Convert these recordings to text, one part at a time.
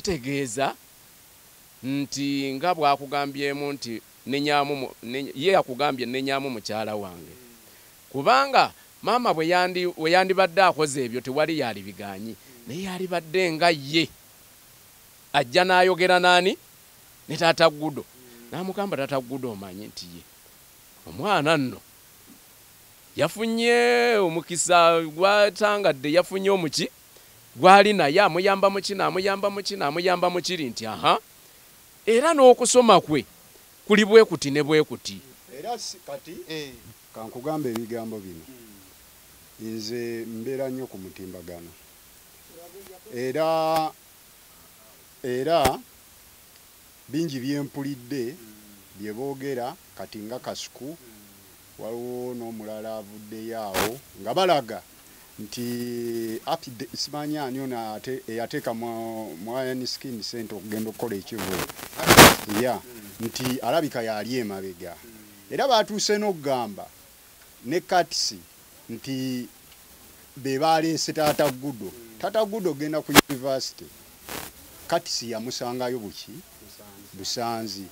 Tegeeza nti nga bwakugambyemu nti nenyamu ye akugambye nenyamu mukyala wange kubanga mama bwe yandibadde akoze ebyo tewali yali biganyi naye yalibadde nga ye ajja n'ayogera nani ne taata Gudo n'amugamba taata Gudo omanyi nti ye omwana nno yafunye omukisa gwatangadde yafunye omuki gwali naye amuyamba mu kiri nti aha era n'okusoma kwe kuli bwe kuti ne bwe kuti era kati kankugamba ebigambo bino nze mbeera nnyo ku mutimbagano era bingi byempulidde bye boogera kati nga Kasuku waliwo n'omulala avuddeyo awo nga balaga nti simanyi ani ono eyateeka mu Iron Skin Center okugenda okukola ekivu nti alabika yali emabega era batuuse n'okugamba ne Katisi nti be baleese taata Gudo ogenda ku university Katisi yamusangayo Busanzi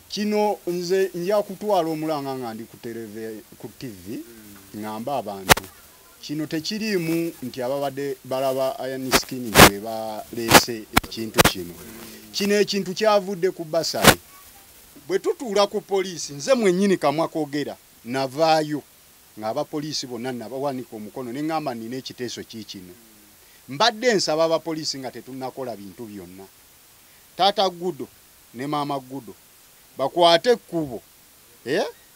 kino nze nja kutwala omulanga nga ndi ku TV ngamba abantu kino tekirimu nti ababadde balaba Iron Skin be baleese ekintu kino ekintu kyavudde ku basale bwe tutuula ku poliisi nze mwennyini kamwa koogera navaayo ng'abapoliisi bonna nabawanika omukono ne ngamba nina ekiteeso kikino mbadde nsaba abapoliisi nga tetunnakola bintu byonna taata Gudo ne maama Gudo bakwate ekkubo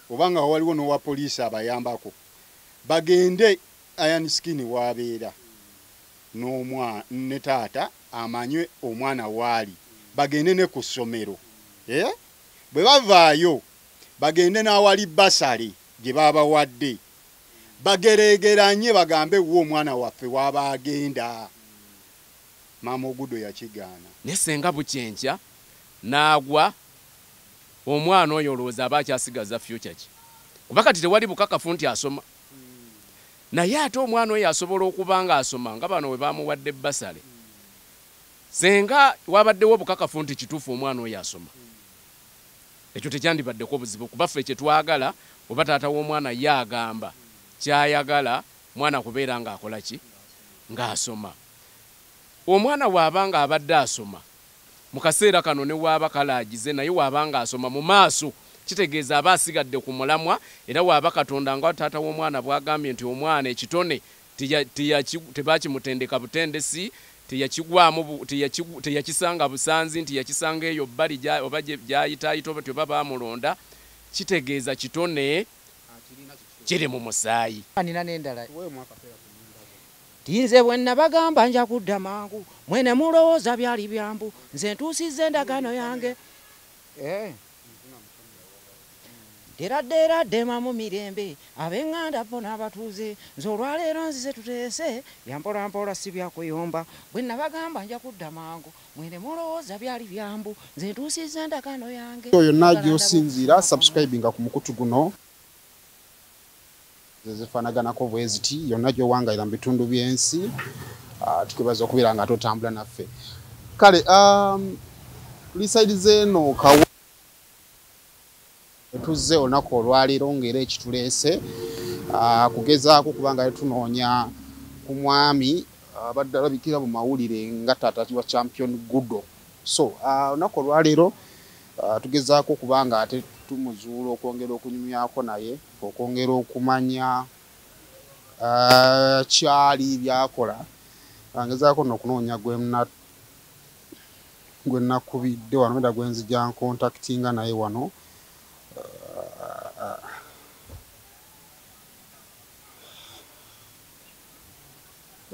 oba nga waliwo n'owa poliisi abayambako bagende Iron Skin wabeera ne taata amanywe omwana waali bagende ne ku ssomero bwe bavaayo bagende n'awali basale gye babawadde bageregeranye bagambe wo omwana waffe waba agenda maama Gudo yakigaana ne senga bukyenkya n'agwa omwana oyo olowooza aba akyasigaza future ki kuba kati tewali bukakafu nti asoma naye ate omwana oyo asobola okuba nga asoma nga bano we bamuwadde basale senga wabaddewo bukakafu nti kituufu omwana oyo asoma ekyo tekyandibaddeko obuzibu kuba ffe kye twagala oba taata w'omwana ye agamba kyayagala mwana kubeera ng'akola ki ng'asoma omwana waabanga abadde asoma mu kaseera kano ne waaba kalaagize naye waabanga asoma mu maaso kitegeeza aba asigadde ku mulamwa era waaba Katonda nga taata w'omwana bwagambye nti omwana ekitone tebakimutendeka butendesi teyakisanga Busanzi nti yakisanga eyo bbali oba gyayitaayita oba tyoba baamulonda kitegeeza kitone kiri mu musaayi nina n'endala tinze bwe nabagamba nja kudda mangu mwene mulowooza byali byambu nze ntuusizza endagaano yange Deradde mamu mirembe ab'eŋŋanda bo n'abatuuze nze olwaleero nzize tuteese byampola mpola si byakuyomba bwe nabagamba nja kudda mangu mwene mulowooza byali byambu nze ntuusizza endagaano yange yonna gy'osinziira subscribinga ku mukutu guno zezifaanaganako bwe ziti yonna gy'owangayira mu bitundu by'ensi tukwebaza okubeera nga totambula naffe kale lisaidize eno kawo tuzze olunaku olwaleero ng'era ekituleese kugezaako kubanga tunoonya ku mwami abadde alabikira mu mawulire nga taata wa Champion Gudo so olunaku olwaleero tugezaako kubanga ate tumuzuula okwongera okunyumyako naye okwongera okumanya kyali byakola ngezaako n'okunoonya gwe nakubidde wano meda gwenzija nkontaktinga naye wano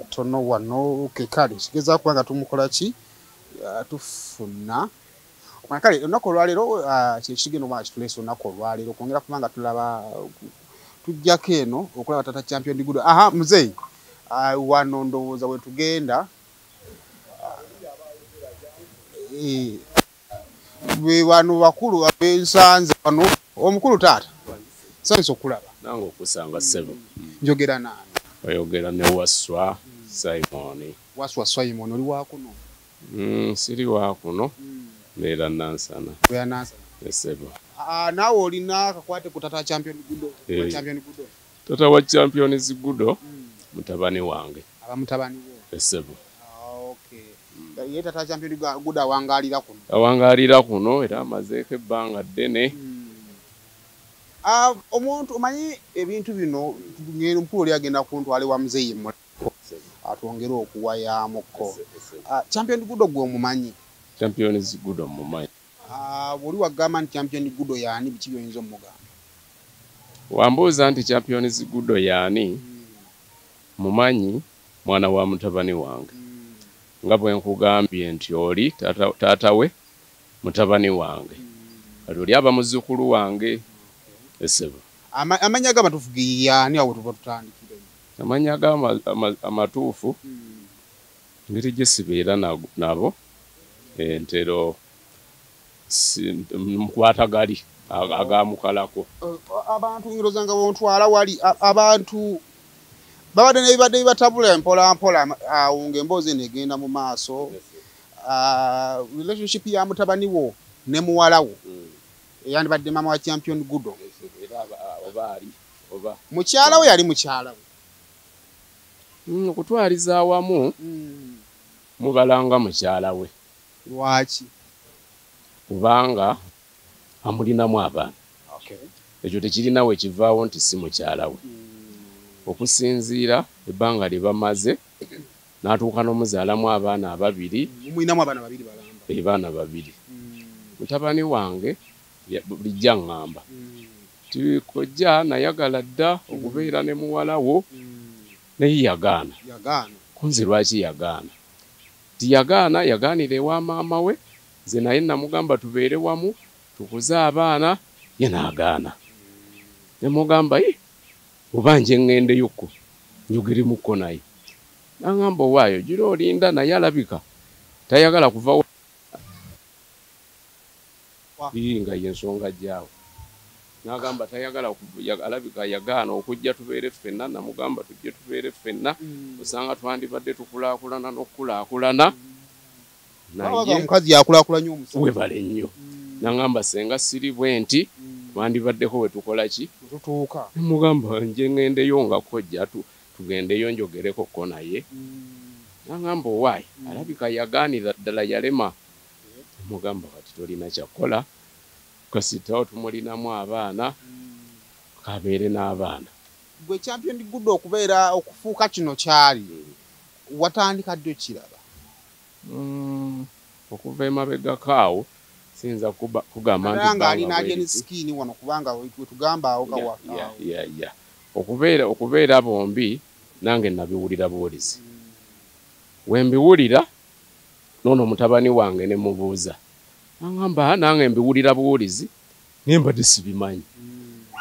tono wano kale kigezaako kubanga tumukola ki tufuna kale olunaku olwaleero kyekigenda oba kituleese olunaku olwaleero okwongera kubanga tulaba tujjako eno okulaba taata Champion Gudo muzeeyi wano ndowooza bwe tugenda wano bakulu abensanze wano omukulu taata sanso okulaba nange okusanga 7 njogera naani oyogera ne Waswa Simon Waswa Simon oli wa kuno. Siri wa kuno. Mbeera Nansana. Oya Nansana. Esebo. Naawe olina akakwate ku Tata Champion Gudo. Champion Gudo. Tata wa Champions Gudo. Mutabani wange. Abamutabani wo. Esebo. Okay. Ye Tata Champion Gudo awangalira kuno. Awangalira kuno era amazeeko ebbanga ddene. Omuntu omanyi ebintu bino ngero mukulu oli agenda kuntwale wa muzeeyi mmwe. Atwongera okuwayamukko. Champion Gudo gwe omumanyi. Champions Gudo mumanyi. Bwoli wagamba nti Champion Gudo yaani biki by'oyinza omugamba? Wambuuza nti Champions Gudo yaani mumanyi mwana wa mutabani wange. Nga bwe nkugambye nti oli taata we mutabani wange. Kati oli aba muzzukulu wange. Esebo. Amanya g'amatuufu ge yaani awo tuba tutandikire. Amanya amatuufu ngeri gye sibeera nabo entero mukwatagali agamukalako. Abantu ngiroza nga bontwala wali abantu babadde n'ebibadde bibatabula mpola awo ng'emboozi negenda mu maaso. Relationship ya mutabani wo ne muwala wo eyandibadde mama wa Champion Gudo. Mukyala we yali mukyala we. Okutwaliza awamu mubalanga mukyala we. Lwaki? Kubanga amulinamu abaana. Ekyo tekirinawe kivaawo nti si mukyala we. Okusinziira ebbanga lye bamaze n'atuuka n'omuzaalamu abaana ababiri. Mulinamu abaana babiri balamba. Baana babiri. Mutabani wange bulijja ngamba ti kojja nayagala dda okubeera ne muwala wo naye yagaana. Kunze lwaki yagaana? Tiyagaana, yagaanira ewa maama we. Nze naye namugamba tubeere wamu tukuze abaana, ye n'agaana. Ne mugamba oba nje ŋŋendeyokko njogeremukko naye. N'aŋŋamba owaayo gira olinda naye alabika tayagala kuva nga y'ensonga gyawe. N'agamba tayagala alabika yagaana okujja tubeere ffenna. Namugamba tujje tubeere ffenna osanga twandibadde tukulaakulana n'okukulaakulana. Naye omukazi yakulaakulanya omusajja. Webale nnyo. N'aŋŋamba senga siri bwe nti twandibaddeko we tukola ki? Tutuuka. Mugamba nje ŋŋendeyo nga kojja tugendeyo njogerekokko naye. N'aŋŋamba owaayi alabika yagaanira ddala yalema. Mugamba kati tolina kyakola kasitawo tumulinamu abaana kabeere n'abaana. Gwe Champion Gudo okubeera okufuuka kino kyali watandika ddi okiraba? Okuva emabegakaawo siyinza kugamba nti alina skin wano kubanga wetugamba awo okubeera bombi nange nabiwulira buwulizi. Wembiwulira nono mutabani wange ne mubuuza. N'aŋŋamba nange mbiwulira buwulizi naye mbadde sibimanyi.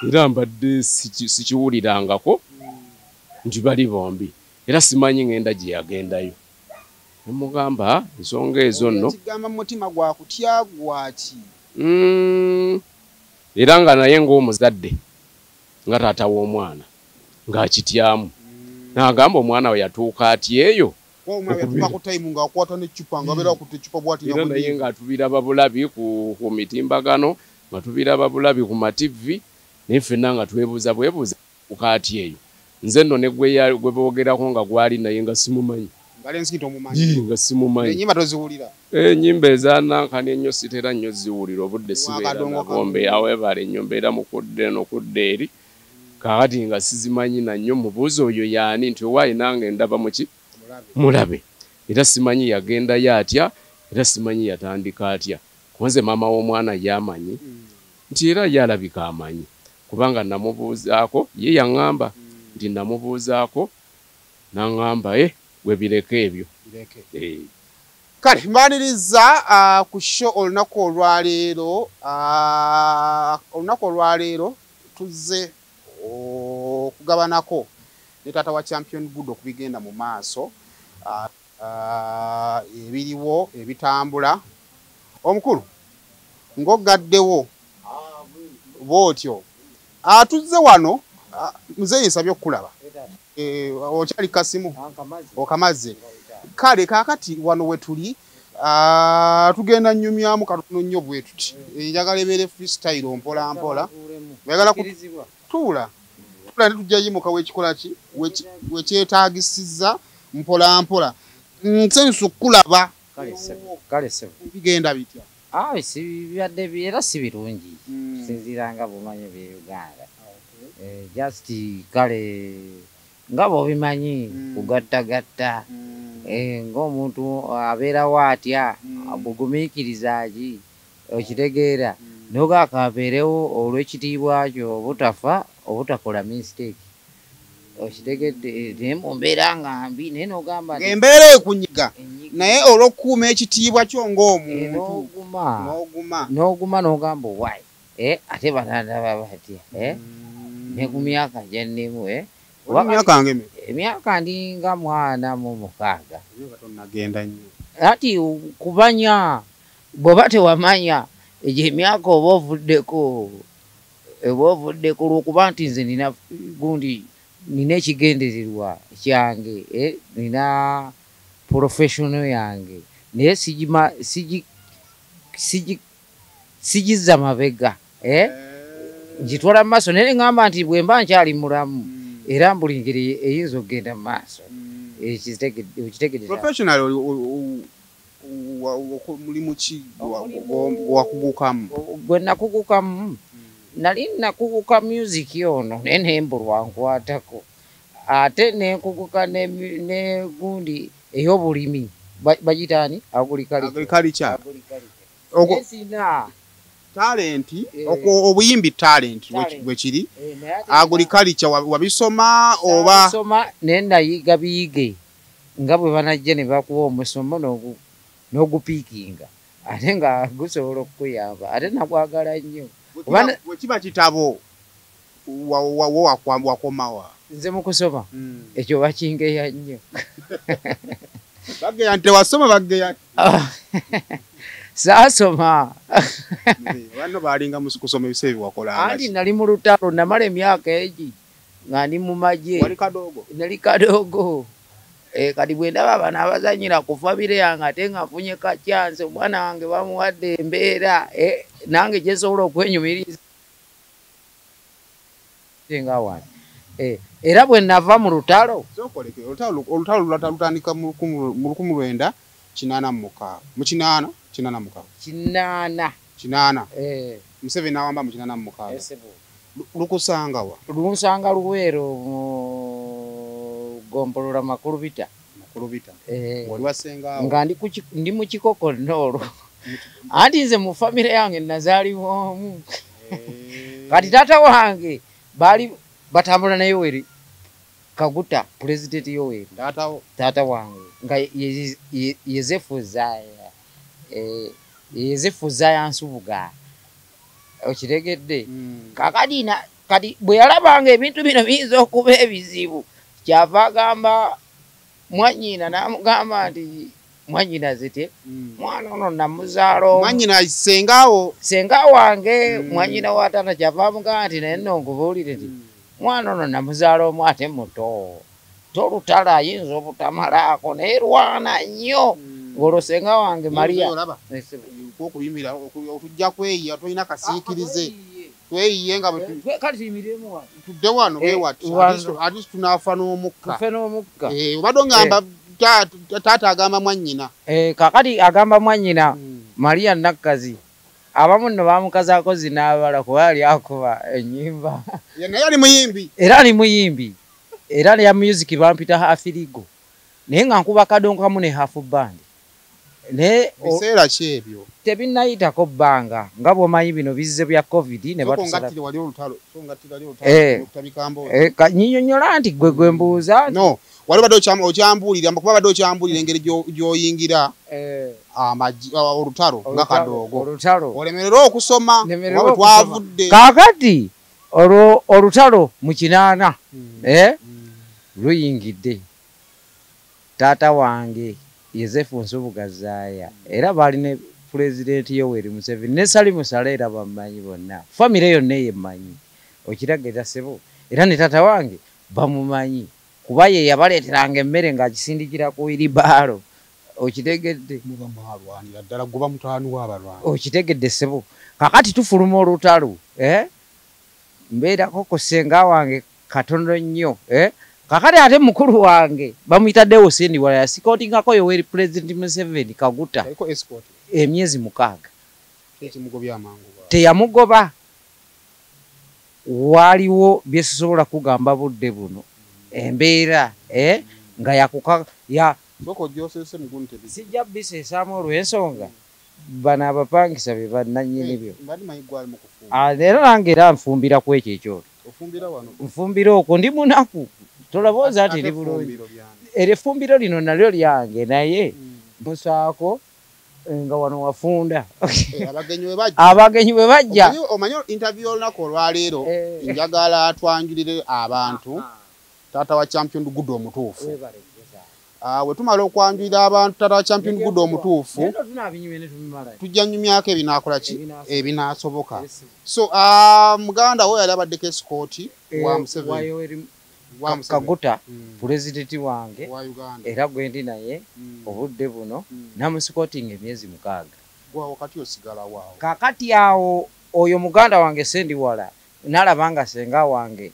Era mbadde sikiwulirangako nti bali bombi. Era simanyi ŋŋenda gye yagendayo. Ne mugamba ensonga ezo nno. Kigamba mu mutima gwakutya gwaki? Era nga naye ng'omuzadde nga taata w'omwana ng'akityamu. N'agamba omwana we yatuuka ati eyo. Era naye nga tubiraba bulabi ku mitimbagano, nga tubiraba bulabi ku mativi, naye ffenna nga twebuuza bwebuuza kukaati eyo. Nze nno ne gwe boogerako nga gwali naye nga simumanyi. Nga simumanyi. Ennyimba ezaanankana ennyo sitera nnyo ziwulira obudde sibeera nagombe awebala ennyo mbeera mukudde n'okudda eri. Kaakati nga sizimanyi nannyo mubuuza oyo yaani nti owaayi nange ndaba muki? Mulabe. Era simanyi yagendayo atya, era simanyi yatandika atya. Kunze maama w'omwana yamanyi nti era yalabika amanyi. Kubanga namubuuzaako, ye yaŋŋamba nti namubuuzaako n'aŋŋamba gwe bireke ebyo. Kale mbaniriza ku show olunaku olwaleero tuzze okugabanako ne taata wa Champion Gudo okubigenda mu maaso ebiriwo ebitambula. Omukulu ng'ogaddewo bw'otyo tuzze wano muzeeyi nsabye okukulaba. Okyali kasimu okamaze kale kakati wano wetuli tugenda nnyumyamu katono nnyo bwe tuti njagala ebeere freestyle mpola mpola njagala kutuula tujja yimuka wekikola ki wekyetaagisiza mpola mpola nsensu kulaba kale sebo bigenda bitya sibibadde era si birungi sinziranga bumanyi bye Uganda just kale nga bwobimanyi kugattagatta ng'omuntu abeerawo atya bugumiikiriza ki okitegeera nogakabeerewo olw'ekitiibwa kyo obutakola mistake okitegedde naye mu mbeera nga mbi naye nogamba embeera ekunyiga naye olw'okukuuma ekitiibwa kyo ng'omuntu n'oguma n'ogamba owaayi ate banandaba batya ne ku myaka gyannemu emyaka ndi nga 46 ati kubanya bw'oba tewamanya egyo emyaka oba ovuddeko lwokuba nti nze nina gundi nina ekigendererwa kyange nina professional yange naye sigizza mabega ngitwala mu maaso naye ŋŋamba nti bwe mba nkyali mulamu era mbuli ngeri eyinza okugenda mu maaso professional mulimu ki wakugukamu gwe nakugukamu nali nakuguka music ono naye nembulwa nkwatako ate nenkuguka ne gundi ey'obulimi bagitaani agriculture talenti obuyimbi talenti bwekiri agriculture wabisoma oba naye nayiga biyige nga bwe banajja ne bakuwa omusomo n'ogupiikinga ate nga gusobola okukuyamba ate nakwagala nnyo wekiba kitabo wakomawa nze mu kusoma ekyo bakingeya nnyo bageya nti wasoma bageya saasoma bano balinga kusoma ebiseera byewakola anti nali mu lutalo namala emyaka egi nga ndi mu magye nali kadoogo kati bwe ndaba abana abazanyira ku famire yange ate nga nfunye kacyanse omwana wange bamuwadde embeera nange gyesobola okwenyumiriza nga wange era bwe nava mu lutalo lutandika mu 1986 Museveni awamba mu 86 lukusanga wa lunsanga Luweero Gompolola Makulubita wali wasenga nga ndi mu kikoko nolo anti nze mu famire yange nazaaliwamu kati taata wange baali batambula na Yoweri Kaguta president Yoweri taata wange nga Yozefu Zaya Nsubuga okitegedde kati bwe yalabanga ebintu bino biyinza okuba ebizibu kyava agamba mwanyina namugamba nti mwanyina zite mwana ono namuzaalo mwanyina senga wange mwanyina watana kyava amugamba nti naye nno nkubuulire nti mwana ono namuzaala omu ate muto tolutala ayinza obutamalaako naye lwana nnyo ng'olwo senga wange Maria okuyimira otujja kweyiya tolina kasiikirize tweyiye nga tudde wano ati tunaafa n'omukka obadde ongamba taata agamba mwanyina kakati agamba mwanyina Maria Nakkazi abamu nno bamukazaako zinaabala kuba yali akuba ennyimba naye ali muyimbi era ya music bampita hafirigo naye nga nkuba kadongo kamu ne hafu band naye biseera ki ebyo tebinnayitako bbanga nga bw'omanyi bino bizze bya covid ne nyinyonnyola nti gwe mbuuza no wali badde okyambuulira kuba badde okyambuulira engeri gy'oyingira olutalo nga kadoogo olemerera okusoma oba twavudde kaakati olutalo mu 8 luyingidde taata wange Yozefu Nsubuga Zaya era baali ne pulezidenti Yoweri Museveni ne Salimu Sale era bamumanyi bonna famire yonna eyemmanyi okirageera sebo era ne taata wange bamumanyi kuba ye yabaleeteranga emmere ng'agisindikira ku iribaalo okitegedde muba mwalwanira ddala guba mutaani w'abalwanyi okitegedde ssebo kakati tufuluma olutalu mbeerako ku ssenga wange katono nnyo kakati ate mukulu wange bamuyitaddewo sendi wala yasikootingako yoweri President Museveni Kaguta emyezi 6 teyamugoba waliwo byesobola kugamba budde buno embeera nga yakuka sijja biseesaamu olw'ensonga bano abapangisa be bannannyini byo era nange era nfumbira ku ekyo ekyoto nfumbira okwo ndi munaku tolabooza nti ndi bulungi era effumbiro lino nalyo lyange naye musaako nga wano wafunda abagenyi bwe bajja omanyi interview olunaku olwaleero njagala twanjulire abantu taata wa champion good omutuufu we tumala okwanjulira abantu taata wa champion good omutuufu tujja nyumyako ebinaakola ki ebinaasoboka so muganda we yali abaddeko esikooti wa Museveni Kaguta pulezidenti wange era gwendi naye obudde buno namusikootinga emyezi 6 kakati awo oyo muganda wange sendi wala nalabanga senga wange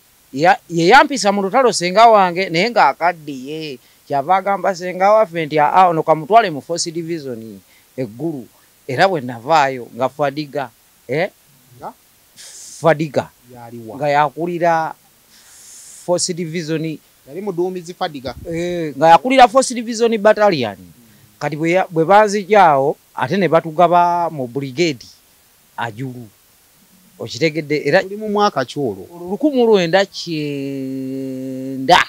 yeyampisa mu lutalo senga wange naye ng'akaddiye kyava agamba senga waffe nti ono kamutwale mu Force Division eggulu era bwe navaayo nga Fadiga nga yakulira Force Division yali muduumizi Fadiga nga yakulira Force Division Battalion kati bwe banzijaawo ate ne batugaba mu brigade ajulu okitegedde era tuli mu mwaka kyolo 1909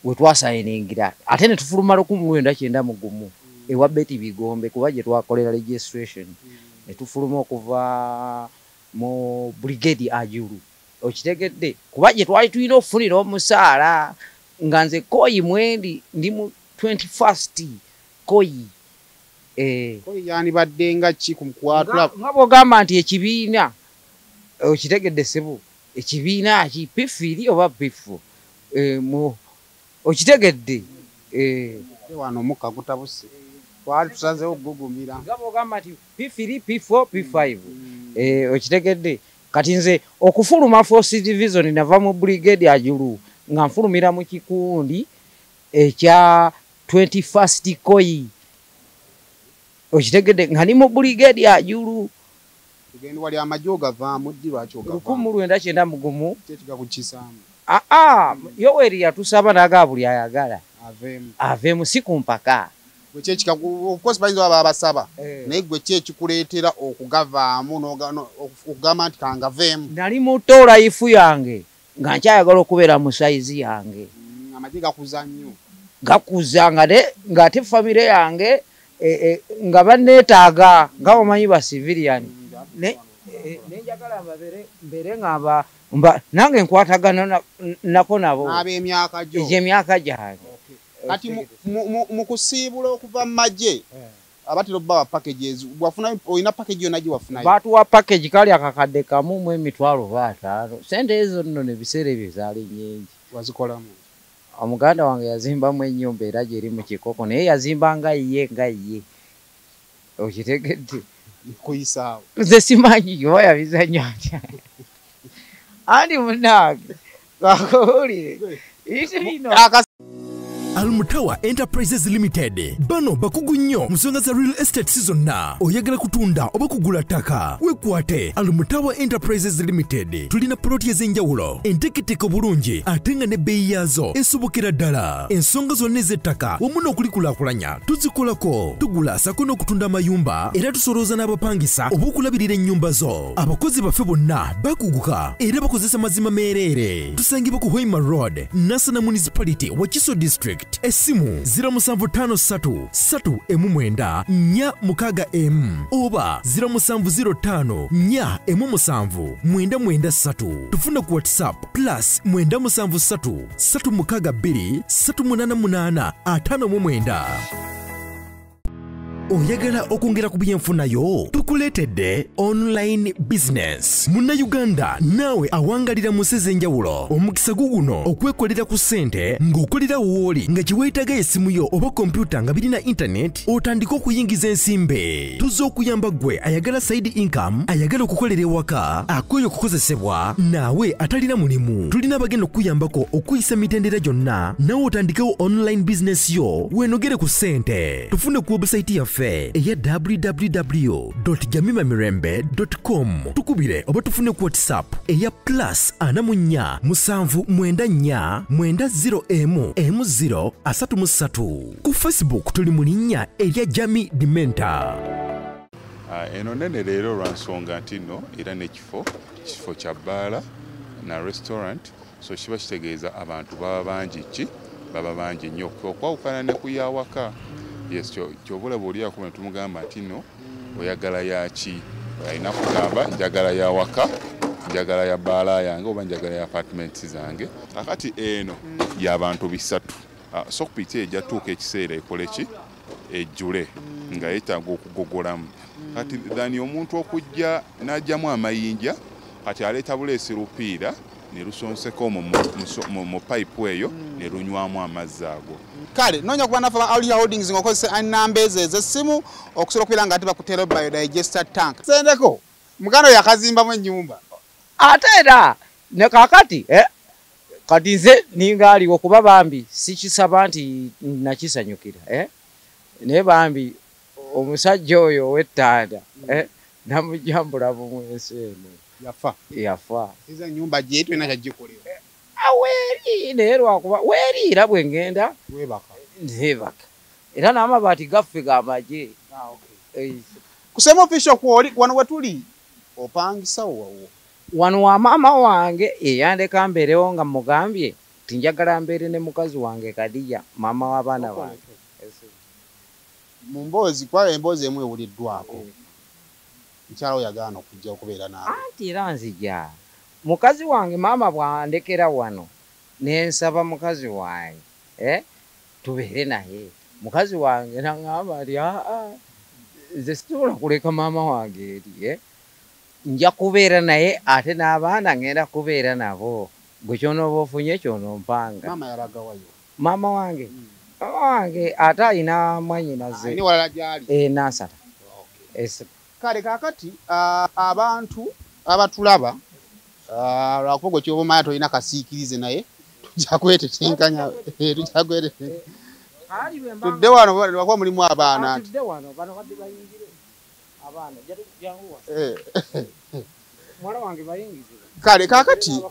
we twasayiningira ate ne tufuluma 1909 mu gumu ewa Betty Bigombe kuba gye twakolera registration ne tufuluma okuva mu brigade ajulu okitegedde kuba gye twali tulina okufunira omusaala nga nze koyi mwendi ndi mu 21st koyi yani badde nga ki kumkwatula nga bwogamba nti ekibiina okitegedde ssebo ekibiina ki pifiri oba pifu okitegedde wano mukka gutabuse twali tusanzewo okugugumira nga bwogamba nti P3 P4 P5 okitegedde kati nze okufuluma Force Division nava mu brigade ajulu nga nfulumira mu kikundi ekya 21st koyi okitegedde nga ni mu brigade ajulu tugenda wali amajoga vaamu ddi lwaki ogavaamu 1990 tekiga kukisaamu Yoweri yatusaba naga buli ayagala avemu si ku mpaka gwekyekiga of course bayinza baba abasaba naye gwe kyekikuleetera okugavaamu okugamba nti kangaveemu nali mutola ifu yange nga nkyayagala okubeera mu saizi yange amagye gakuza nnyo gakuza nga ate famire yange nga banneetaaga nga bamanyi ba civilian nenjagala mbeere nga nange nkwatagana nako nabo emyaka gyange kati mu kusiibula okuva mu magye abatera obba wa packages wafuna olina package yonna gye wafunayo baatuwa package kali akakadde kamu mu emitwalo 5 sente ezo nno ne biseera ebyo zaali nnyingi wazikolamu omuganda wange yazimbamu ennyumba era gyeri mu kikoko naye yazimba nga ye okitegedde kuyisaawo nze simanyi oba yabizanya atya andi munange kakowulire itino Almutawa Enterprises Limited bano bakugu nnyo musonga za real estate zonna oyagala kutunda oba kugula ttaka wekwate Almutawa Enterprises Limited tulina ploti ez'enjawulo enteketeko bulungi ate nga n'ebbeeyi yaazo esobokera ddala ensonga zonna ez'ettaka wamu n'okulikulaakulanya tuzikolako tugula sako n'okutunda amayumba era tusolooza n'abapangisa oba okulabirira ennyumba zo abakozi baffe bonna bakuguka era bakozesa mazima meereere tusangibwa ku Hoima Road Nasana Municipality Wakiso District Esimu 0753-3M9-4 oba 0705-4M7-993 tufuna ku WhatsApp +973-362-388-59 oyagala okwongera ku byenfunayo tukuleetedde online business munnayuganda naawe awangalira mu nsi ez'enjawulo omukisa guguno okwekolera ku ssente ng'okolera wooli nga kiweetaga essimu yo oba kompyuta nga birina intaneti otandika okuyingiza ensimbe tuzze okuyamba gwe ayagala side income ayagala okukolera ewaka akweyo okukozesebwa naawe atalina mulimu tulina abagenda okuyambako okuyisa mitendera gyonna nawe otandikewo online business yo weenogere ku ssente tufune ku website yaffe eya www.jamimamirembe.com tukubire oba tufune ku whatsapp eya +44 794 901 ku Facebook tuli mu linnya erya Jami Dimenta. Eno nene leero lwansonga nti nno era n'ekifo kya bbaala na restaurant so kiba kitegeeza abantu baba bangi nnyo okwawukana ne ku yawaka yes kyobula bw'oliako ne tumugamba nti nno oyagala yaki alina kugamba njagala yawaka njagala ya bbaala yange oba njagala ya apartments zange kakati eno y'abantu bisatu so kupita ejjatuuka ekiseera ekole ki ejjule nga yeetaaga okugogolamu kati dhani omuntu okujja n'ajjamu amayinja kati aleeta buleesi lupiira ne lusonseko mu pipe eyo ne lunywamu amazzi ago kale noonya okuba nafe ba Aulia Holdings ng'okozesa ennamba ezo ez'essimu okusobola okubeera nga ate bakutera biodigester tank sendeko mugano yakazimbamu ennyumba ate era ne kakati kati nze ningaaliwo kuba bambi sikisaba nti nakisanyukira naye bambi omusajja oyo ow'ettanda namujambula bumwesi eno yafa iza nyumba gye twena kyagikolera aweeri naye lwakuba weeriira bwe ngenda neebaka era n'amabaati gaffe gamaje kusema official kwoli wano wetuli opangisawo wano wa maama wange eyandeka mbeerewo nga mugambye tinjagala mbeere ne mukazi wange Kadija maama w'abaana bange mu mboozi kwa emboozi emu ewuliddwako mukyala oyagaana okujja okubeera naawe anti era nzija mukazi wange maama bwandekera wano nensaba mukazi wange tubeere naye mukazi wange naŋŋamba nti nze situbola kuleka maama wange eri nja kubeera naye ate n'abaana ngenda kubeera nabo gwe kyonooba ofunye kyonompanga maama yalagawayo maama wange maama wange ate alina mwanyinaze ni walala gyali Nansata kale kakati abantu abatulaba lwakuba gwe kyoba omanya tolina kasiikirize naye tujja kwetetenkanya tudde wano lwakuba mulimu abaana kale kakati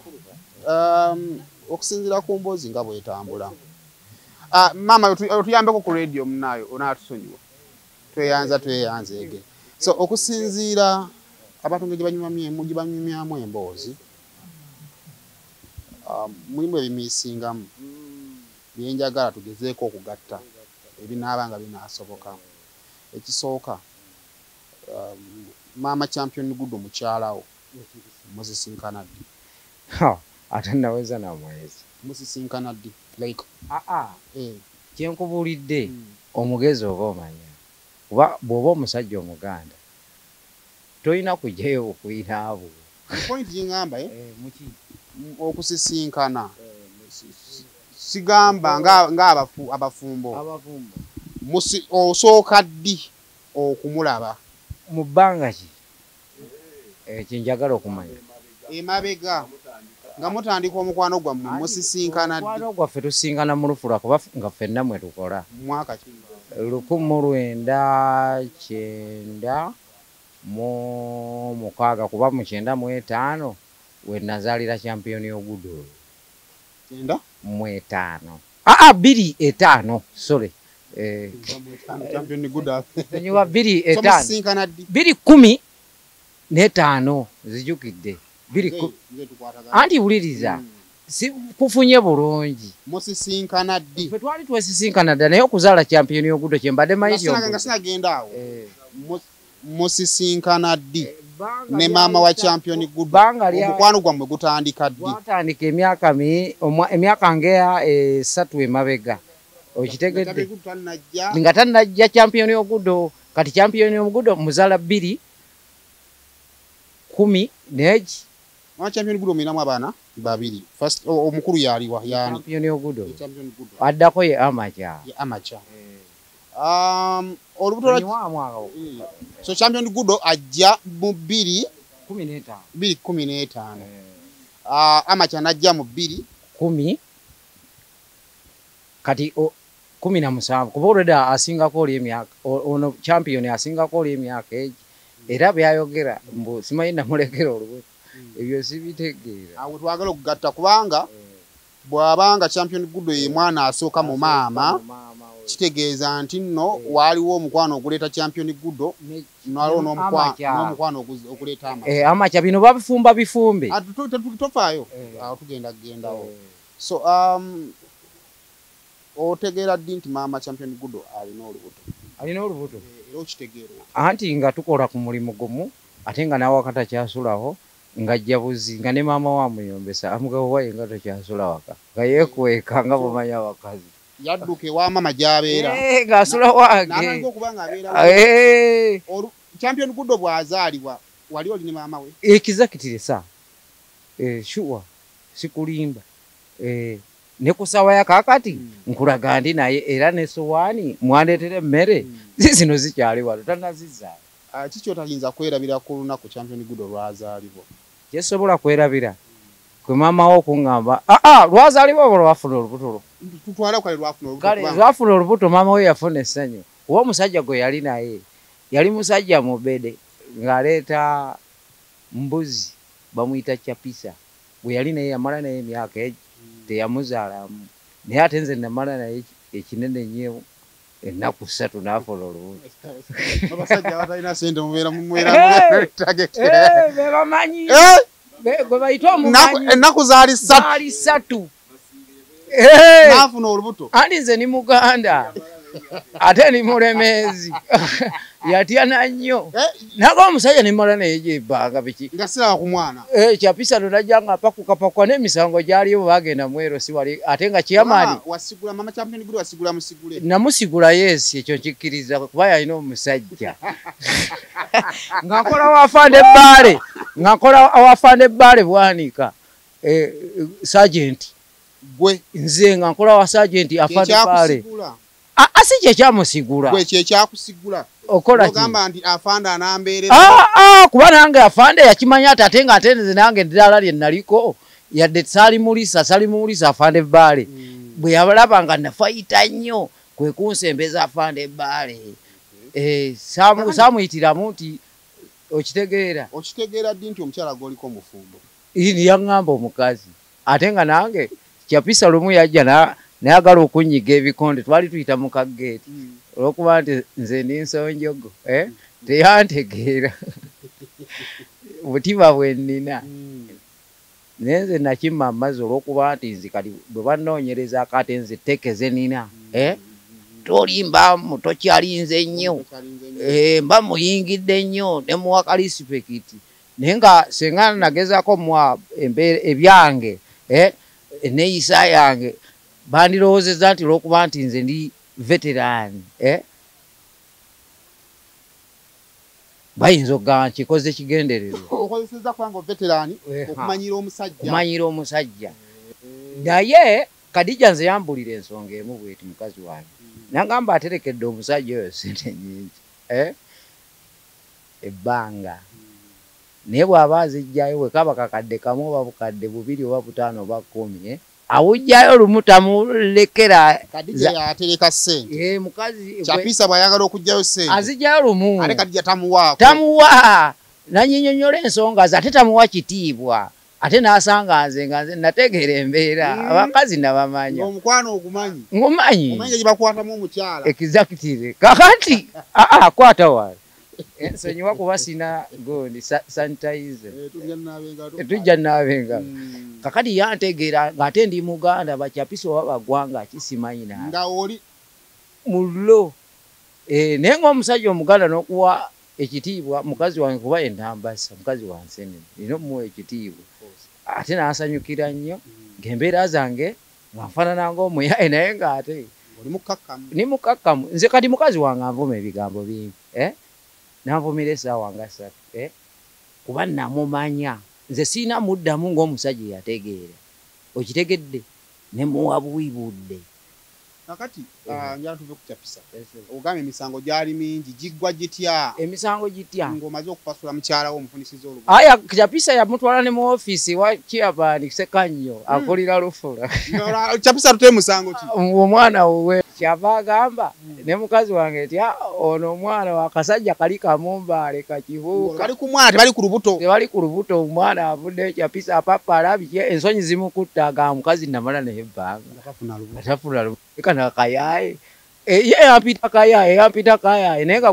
okusinziira ku mboozi nga bwetambula maama otuyambeko ku radio munayo onaatusonyiwa tweyanzeege so okusinziira abantu nga gibanyumyamu emboozi mulimu ebimiisingamu byenjagala tugezeeko okugatta ebinaaba nga binaasoboka ekisooka maama champion gudo mukyalawo musisinkana ddi ate naweza na mwezi musisinkana ddi like kyenkubuulidde omugezi oba omanya kuba bw'oba omusajja omuganda tolina kujjayo okuyinaabo point gyengamba okusisinkana sigamba nga abafumbo osooka ddi okumulaba mu bbanga ki kyenjagala okumanya emabega nga mutandika omukwano gwammwe musisinkana ddi omukwano gwaffe tusinkana mu lufula kuba nga ffenna mwe tukola mwaka 1996 kuba mu 95 we nazaalira champiyoni y'ogudo 95 2-5 sorry champion gudo nyuwa 2-5 2-10 zijukidde 2 anti wuliriza si kufunye bulungi musisinkana ddi ffe twali twesisinkana dda naye okuzaala champiyoni y'ogudo kyembadde manyi nga sinagenda awo musisinkana ddi ne maama wa champion gudo omukwano gwammwe gutandika ddi gwatandika emyaka ngeya 3 emabega okitegedde nga tannajja champiyoni y'ogudo kati champion omugudo muzala 2 10 neji Mwa champion gudo minamu abaana 2 first omukuru yaliwa yani champion ogudo champion gudo addako ye amateur ya amateur olubuto so champion gudo ajja mu 215 amateur najja mu 10 kati 17 kuba olwedda asingako oli emyaka ono champion asingako oli emyaka egi era byayogera mbu simanyi namulekera olubuto ebyo sibitegeera awo twagala okugatta kubanga bw'abanga champion gudo ye mwana asooka mu maama kitegeeza nti nno waaliwo omukwano oguleeta champion gudo nalwo n'omukwano oguleeta amacha bino babifumba bifumbe tofaayo awo tugenda kugendawo so otegeera ddi nti maama champion gudo alina olubuto era okitegeera anti nga tukola ku mulimu gumu ate nga nawe wakati akyasulawo nga jabuzi nga ne maama wamuyombesa amugabo waye nga tokyasula waka nga yeekweka nga bumanya abakazi yadduka ewa maama gy'abeera ng'asula wange n'amanyi okuba ng'abeera champion gudo bw'azaalibwa wali oli ne maama we ekizakitire sa shuwa sikulimba ne kusawa ya kakati nkulaga ndi naye era ne sowaani mwandeetere emmere zino zikyali wano tanazizza kiki otayinza kwerabira ku lunaku champion gudo lwazaalibwa kyesobola kwerabira kwe maama wo okuŋŋamba lwazaalibwa oba lwafuna olubuto lwafuna olubuto maama we yafuna essanyu kuba omusajja gwe yali naye yali musajja mubede ng'aleeta mbuzi bamuyita Chapisa bwe yali naye yamala naye emyaka egi teyamuzaalamu naye ate nze namala naye ekinene nnyo ennaku 3 n'afuna olubuto abasajja batalina sente mubeera bebamanyi gwe bayita omumanyi ennaku zaali 3 n'afuna olubuto andi nze ni muganda ate ni mulemeezi yatyana nnyo naga omusajja nimala naye gyebbanga biki nga siraba ku mwana Chapisa nonajja nga pakukapakwa n'emisango gyaliyo bagenda mwero si wali ate nga kyamaani wasigula mama champion gudo wasigula musigule namusigula yes ekyo nkikkiriza kuba yalina omusajja nga nkola wafande ebbaale bwanika sergeant gwe nze nga nkola wa sergeant afande ebbaale asi kyekyamusigula gwe kyekyakusigula okola ogamba nti afande anambeerera kuba nange afande yakimanya ate nga ate nze nange eddala lye naliko yadde salimumulisa afande ebbaale bwe yalaba nga nafayita nnyo kwe kunsembeza afande ebbaale saamuyitiramu nti okitegeera ddi nti omukyala gwoliko omufumbo yaŋŋamba omukazi ate nga nange Chapisa lumu yajja nayagala okunyiga ebikonde twali tuyita mu kageeti olwokuba nti nze ndi nsonjogo teyantegeera butima bwe nnina naye nze nakimma amazzi olwokuba nti nzi kati bwe banoonyereza akate nze tekeze nina tolimbamu tokyalinze nnyo mba muyingidde nnyo ne muwaka lispekiti naye nga senga nagezaako muwa ebyange eneyisa yange bandirowoozezza nti olwokuba nti nze ndi veterani bayinza okugamba nkikoze kigendererwa okozesezza kubanga veterani okumanyira omusajja naye Kadija nze yambulira ensonga emu bweti mukazi wange nagamba aterekedde omusajja oyo sente nyingi ebbanga naye bw'aba azijjayo bwe kaba kakadde kamu oba bukadde 2 oba 5 oba 10 awujjayo lumu tamulekera Kadija yatereka ssente mukazi Chapisa bw'ayagala okujjayo ssente azijjayo lumu ate Kadija tamuwa nanyinyonnyola ensonga ze ate tamuwa kitiibwa ate n'asanga nze nga nze nategeera embeera abakazi nabamanya omukwano ogumanyi ngumanyi omanyi gye bakwatamu omukyala exactly kakati kwata wala ensonyiwa kuba sina gondi sanitize tujja naabenga kakati yantegeera ng'ate ndi muganda Bachapisa oba bagwanga kisimanyi naye nga oli mullo naye ng'omusajja omuganda n'okuwa ekitiibwa mukazi wange kuba enambasa mukazi wansenene nina omuwa ekitiibwa ate n'asanyukira nnyo ng'embeera zange nga nfaanana ng'omuyaye naye ng'ate oli mukakkamu ni mukakkamu nze kati mukazi wange anvuma ebigambo bingi nanvumira essaawa nga 3 kuba namumanya nze siina muddamu ng'omusajja yategeera okitegedde ne muwa buwibudde kakati njala tuve ku Kyapisa ogambye emisango gyali mingi giggwa gitya emisango gitya ng'omaze okupasula mukyala wo omufunisiza olubu aya Kyapisa yamutwala ne mu ofiisi wa Kiabani Sekannyo akulira Lufula Kyapisa tuteye musango ki omwana wowe kyava agamba ne mukazi wange nti ono omwana wakasajja kali kamumbaale kakibuuka bali ku mwana tebali ku lubuto tebali ku lubuto omwana avudde Kyapisa apapala biki ensonyi zimukutta aga mukazi namala naye ebbanga atafuna lubuto kana kayaye yampita kayaye naye nga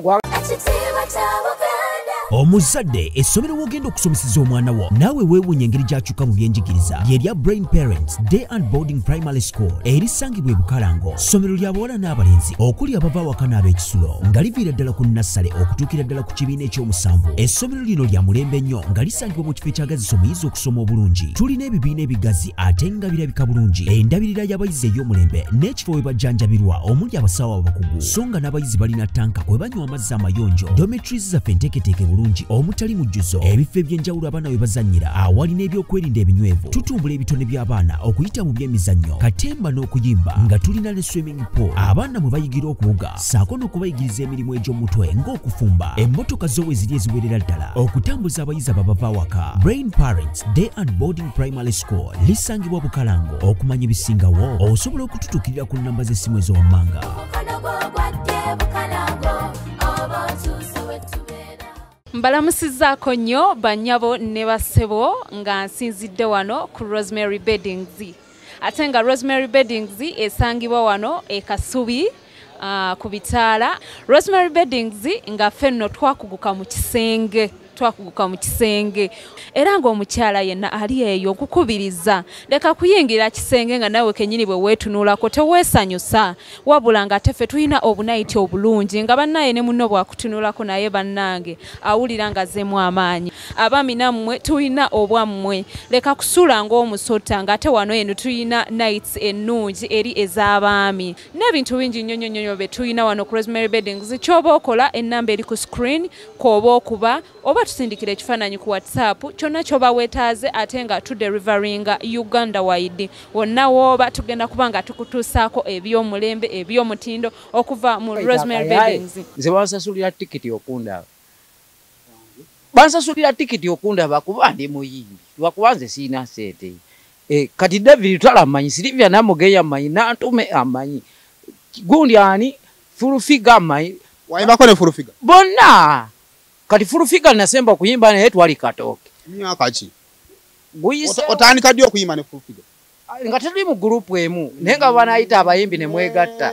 omuzadde essomero wogenda okusomeseza omwana wo naawe weewuunya engeri gy'akyuka mu byenjigiriza lyerya Brain Parents Day and Boarding Primary School erisangibwa e Bukalango ssomero lya bawala n'abalenzi okuli abava awaka n'ab'ekisulo nga liviira ddala ku nassale okutuukira ddala ku kibiina ekyomusanvu essomero lino lya mulembe nnyo nga lisangibwa mu kifo ekyagazisa omuyizi okusoma obulungi tulina ebibiina ebigazi ate nga birabika bulungi endabirira y'abayizi ey'omulembe n'ekifo we bajjanjabirwa omuli abasawo abakugu so nga n'abayizi balina tanka kwe banywa amazzi amayonjo dormitories zaffe enteeketeeke bulungi omutali mujjuzo ebifo eby'enjawulo abaana we bazannyira awali n'ebyokwerinda ebinywevu tutumbula ebitone by'abaana okuyita mu by'emizannyo katemba n'okuyimba nga tulina ne swimming pool abaana mwe bayigira okuwuga saako n'okubayigiriza emirimu egy'omutwe ng'okufumba emmotoka zo we ziri eziwerera ddala okutambuza abayizi ababava awaka Brain Parents Day and Boarding Primary School lisangibwa Bukalango okumanya ebisingawo osobola okututuukirira ku nnamba z'essimu ezowammanga mbalamusizaako nnyo bannyabo ne bassebo nga nsinzidde wano ku Rosemary Beddings ate nga Rosemary Beddings esangibwa wano e Kasubi ku bitaala Rosemary Beddings nga ffenno twakuguka mu kisenge era ng'omukyala yenna ali eyo okukubiriza leka kuyingira kisenge nga nawe kenyini bwe weetunuulako teweesanyusa wabula nga teffe tulina obunayiti obulungi nga bannaye ne munno bwakutunuulako naye bannange awulira nga zeemu amaanyi abaami nammwe tulina obwammwe leka kusuula ng'omusota ng'ate wano eno tulina nights ennungi eri ez'abaami n'ebintu bingi nnyo bye tulina wano ku Rosemary Beddings ky'oba okola ennamba eri ku screen kw'oba okuba oba tusindikira ekifaananyi ku WhatsApp kyonna ky'oba weetaaze ate nga tuderivaringa Uganda wide wonna w'oba tugenda kuba nga tukutuusaako eby'omulembe eby'omutindo okuva mu Rosemary Beddings. Nze bansasulira tikiti okundaba bansasulira tikiti okundaba kuba ndi muyimbi lwakuba nze siina ssente kati David twalamanyi Silivia Namugeya amanyi Nantume amanyi gundi ani Fulufiga amanyi wayimbako ne Fulufiga bonna kati Fulufiga nasemba kuyimba naye twali katooke myaka ki guyise otandika ddi okuyimba ne Fulufiga nga tuli mu gurupu emu naye nga banayita abayimbi ne mwegatta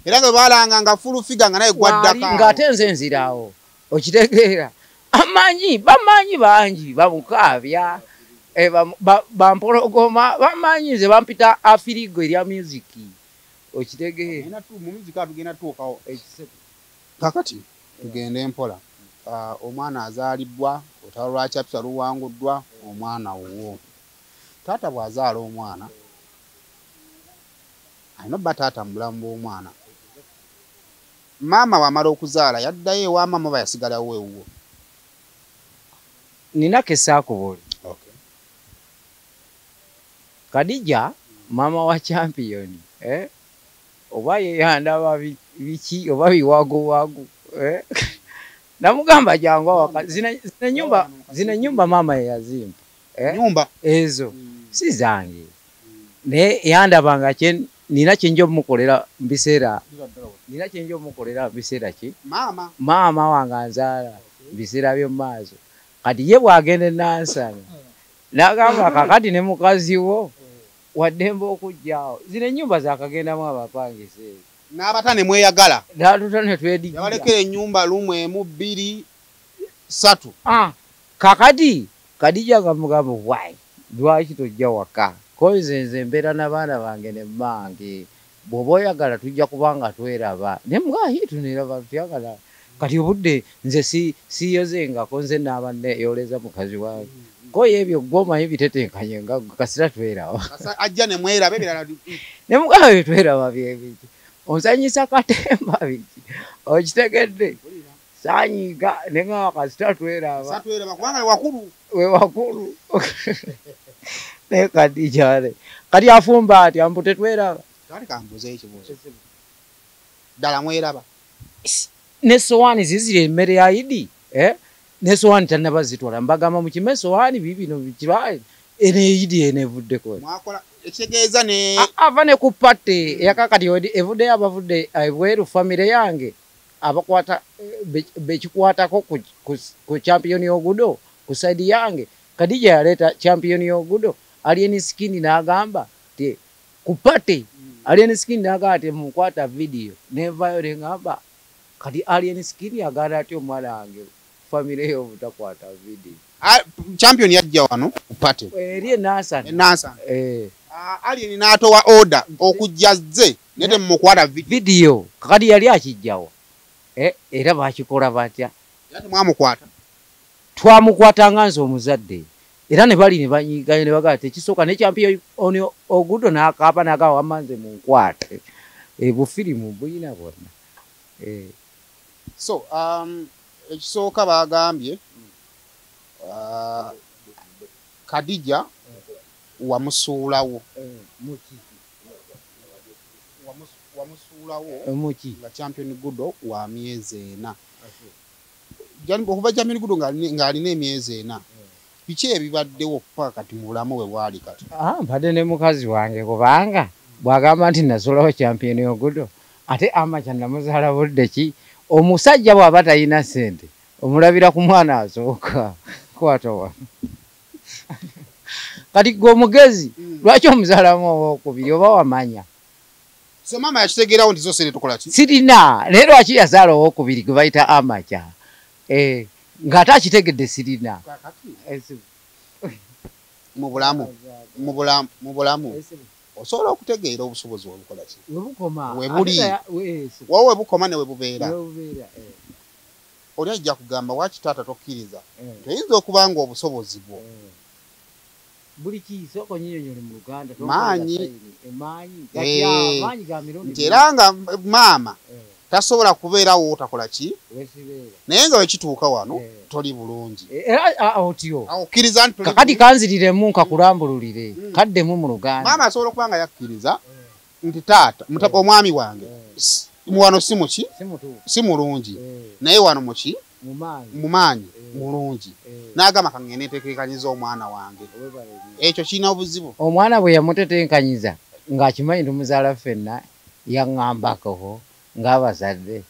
era nga balanga nga Fulufiga nga naye gwaddaka ng'ate nze nzirawo okitegeera bamanyi bangi bamukaabya bampologoma bamanyi nze bampita afirigo erya musiki okitegeera mu muzika tugenda tuukawo kakati tugende mpola omwana azaalibwa olutalo lwa Kyapisa luwanguddwa omwana wuwo taata bw'azaala omwana alina obba taata mu bulamu bw'omwana maama bw'amala okuzaala yaddayo ewa maama oba yasigalawo ewuwo ninako esaakubuli Kadija maama wa champion oba yeyandaba biki oba biwagowago namugamba jangu awaka zina nyumba mama yazimba nyumba ezo si zange ne yandabanga nina kyenjo mukolera mbiseera ki mama wanga nzala mbiseera byo maazo kati ye bwagende nansana nagamba kakati ne mukazi wo waddemba okujjaawo zino nyumba zakagendamu abapangise n'abatane mweyagala natutane twedi yabalekera ennyumba lumu emu bbiri ssatu kakati Kadija gamugamba wai lwaki tojja waka koze mbeera n'abaana bange ne mmange bw'oba oyagala tujja kubanga tweraba ne mugayi tuneraba tuyagala kati obudde nze siyozengako nze naaba neyoleza mukazi wange koyo ebyo gwomanyi bitetenkanye nga kasira tweraba ajja ne mwerabe ebirala ne mugayi tweraba byebiki onsanyisa katemba biki okitegedde sanyiga nenga kasita tweraba satweraba kubanga wakulu we wakulu ne Kadijale kati afumba ati ambu tetweraba kali kambuze ekibuzo dala mweraba ne sowani zizire emmere ya Idi ne sowani tanabazitwala mbagamba mu kime sowani bibino bikiraye ene Idi enevuddeko mwakola ekitegeeza ne ava ne ku pate yakakati evudde abavudde ebweru family yange abakwata bekikwatako ku champion y'ogudo ku side yange Kadija yaleta champion y'ogudo Alien Skin n'agamba te ku pate Alien Skin n'agamba te mukwata video nevayo ngamba kati Alien Skin yagala ati omwana wange family yo butakwata video champion yajja wano ku pate eriye nasa Alien n'atowa order okujjazze nete mukwata video kati yali akijjawa era bakikola batya yate mwamukwata twamukwata nganzo omuzadde era ne bali ne banyiga ne bagate kisoka ne champion onyo ogudo nakapa nagawa amanze munkwate bufilimu buyina bonna so ekisoka bagambye Kadija wamusuulawo muki nga champion gudo wa myezi 4 jani okuva champion gudo ng'alina emyezi 4 biki ebibaddewo paka kati mu bulamu bwe bwali kati mpade ne mukazi wange kubanga bwagamba nti nasulawo champion y'ogudo ate amacha namuzaala budde ki omusajja bw'aba talina ssente omulabira ku mwana asooka kwatowa kati gwe omugezi lwaki omuzaalamu owokubiri oba wamanya so mama yakitegeerawo nti zose tukola ki sirina naye lwaki yazaala owokubiri gwe bayita amacha ng'ate akitegedde sirina mu bulamu osobola okutegeera obusobozi webukola ki webuli wowe webukoma ne webubeera oli ajja kugamba waki taata tokkiriza toyinza okuba nga obusobozi bwo buli kisoko nyinyonyole mu Luganda maanyi nti era nga maama tasobola kubeerawo otakola ki naye nga wekituuka wano toli bulungi otyo okkiriza nti kakati kanziriremu nkakulambululire kaddemu mu Luganda maama asobola okuba nga yakkiriza nti taata omwami wange wano si muki si mulungi naye wano muki mumaanyi mulungi n'agamba kangende nteteekanyiza omwana wange ekyo kirina obuzibu omwana bwe yamuteteekanyiza ng'akimanyi tumuzaala ffenna yaŋŋambako ng'abazadde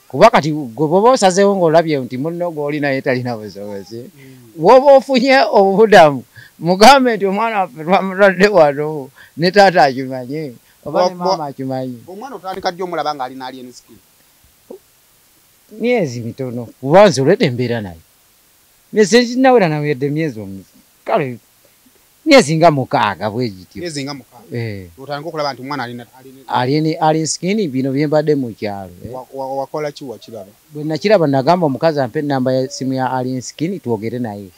kuba kati gwe bwoba osazeewo ng'olabye nti munno gw'oli naye talina busobozi bwoba ofunye obudamu mugambe nti omwana waffe twamutadde wano ne taata akimanye oba ne maama akimanyi omwana otandika ddi omulaba ng'alina Alien Skin myezi mitono kuba nze olwedde embeera naye myezi kinawera nawedde myezi omuzi kale myezi nga 6 bwe gityo myezi nga 6 otandika okulaba nti omwana Alien Skin bino bye mbadde mu kyalo wakola ki wakiraba bwe nakiraba nagamba omukazi ampe ennamba ya simu ya Alien Skin twogere naye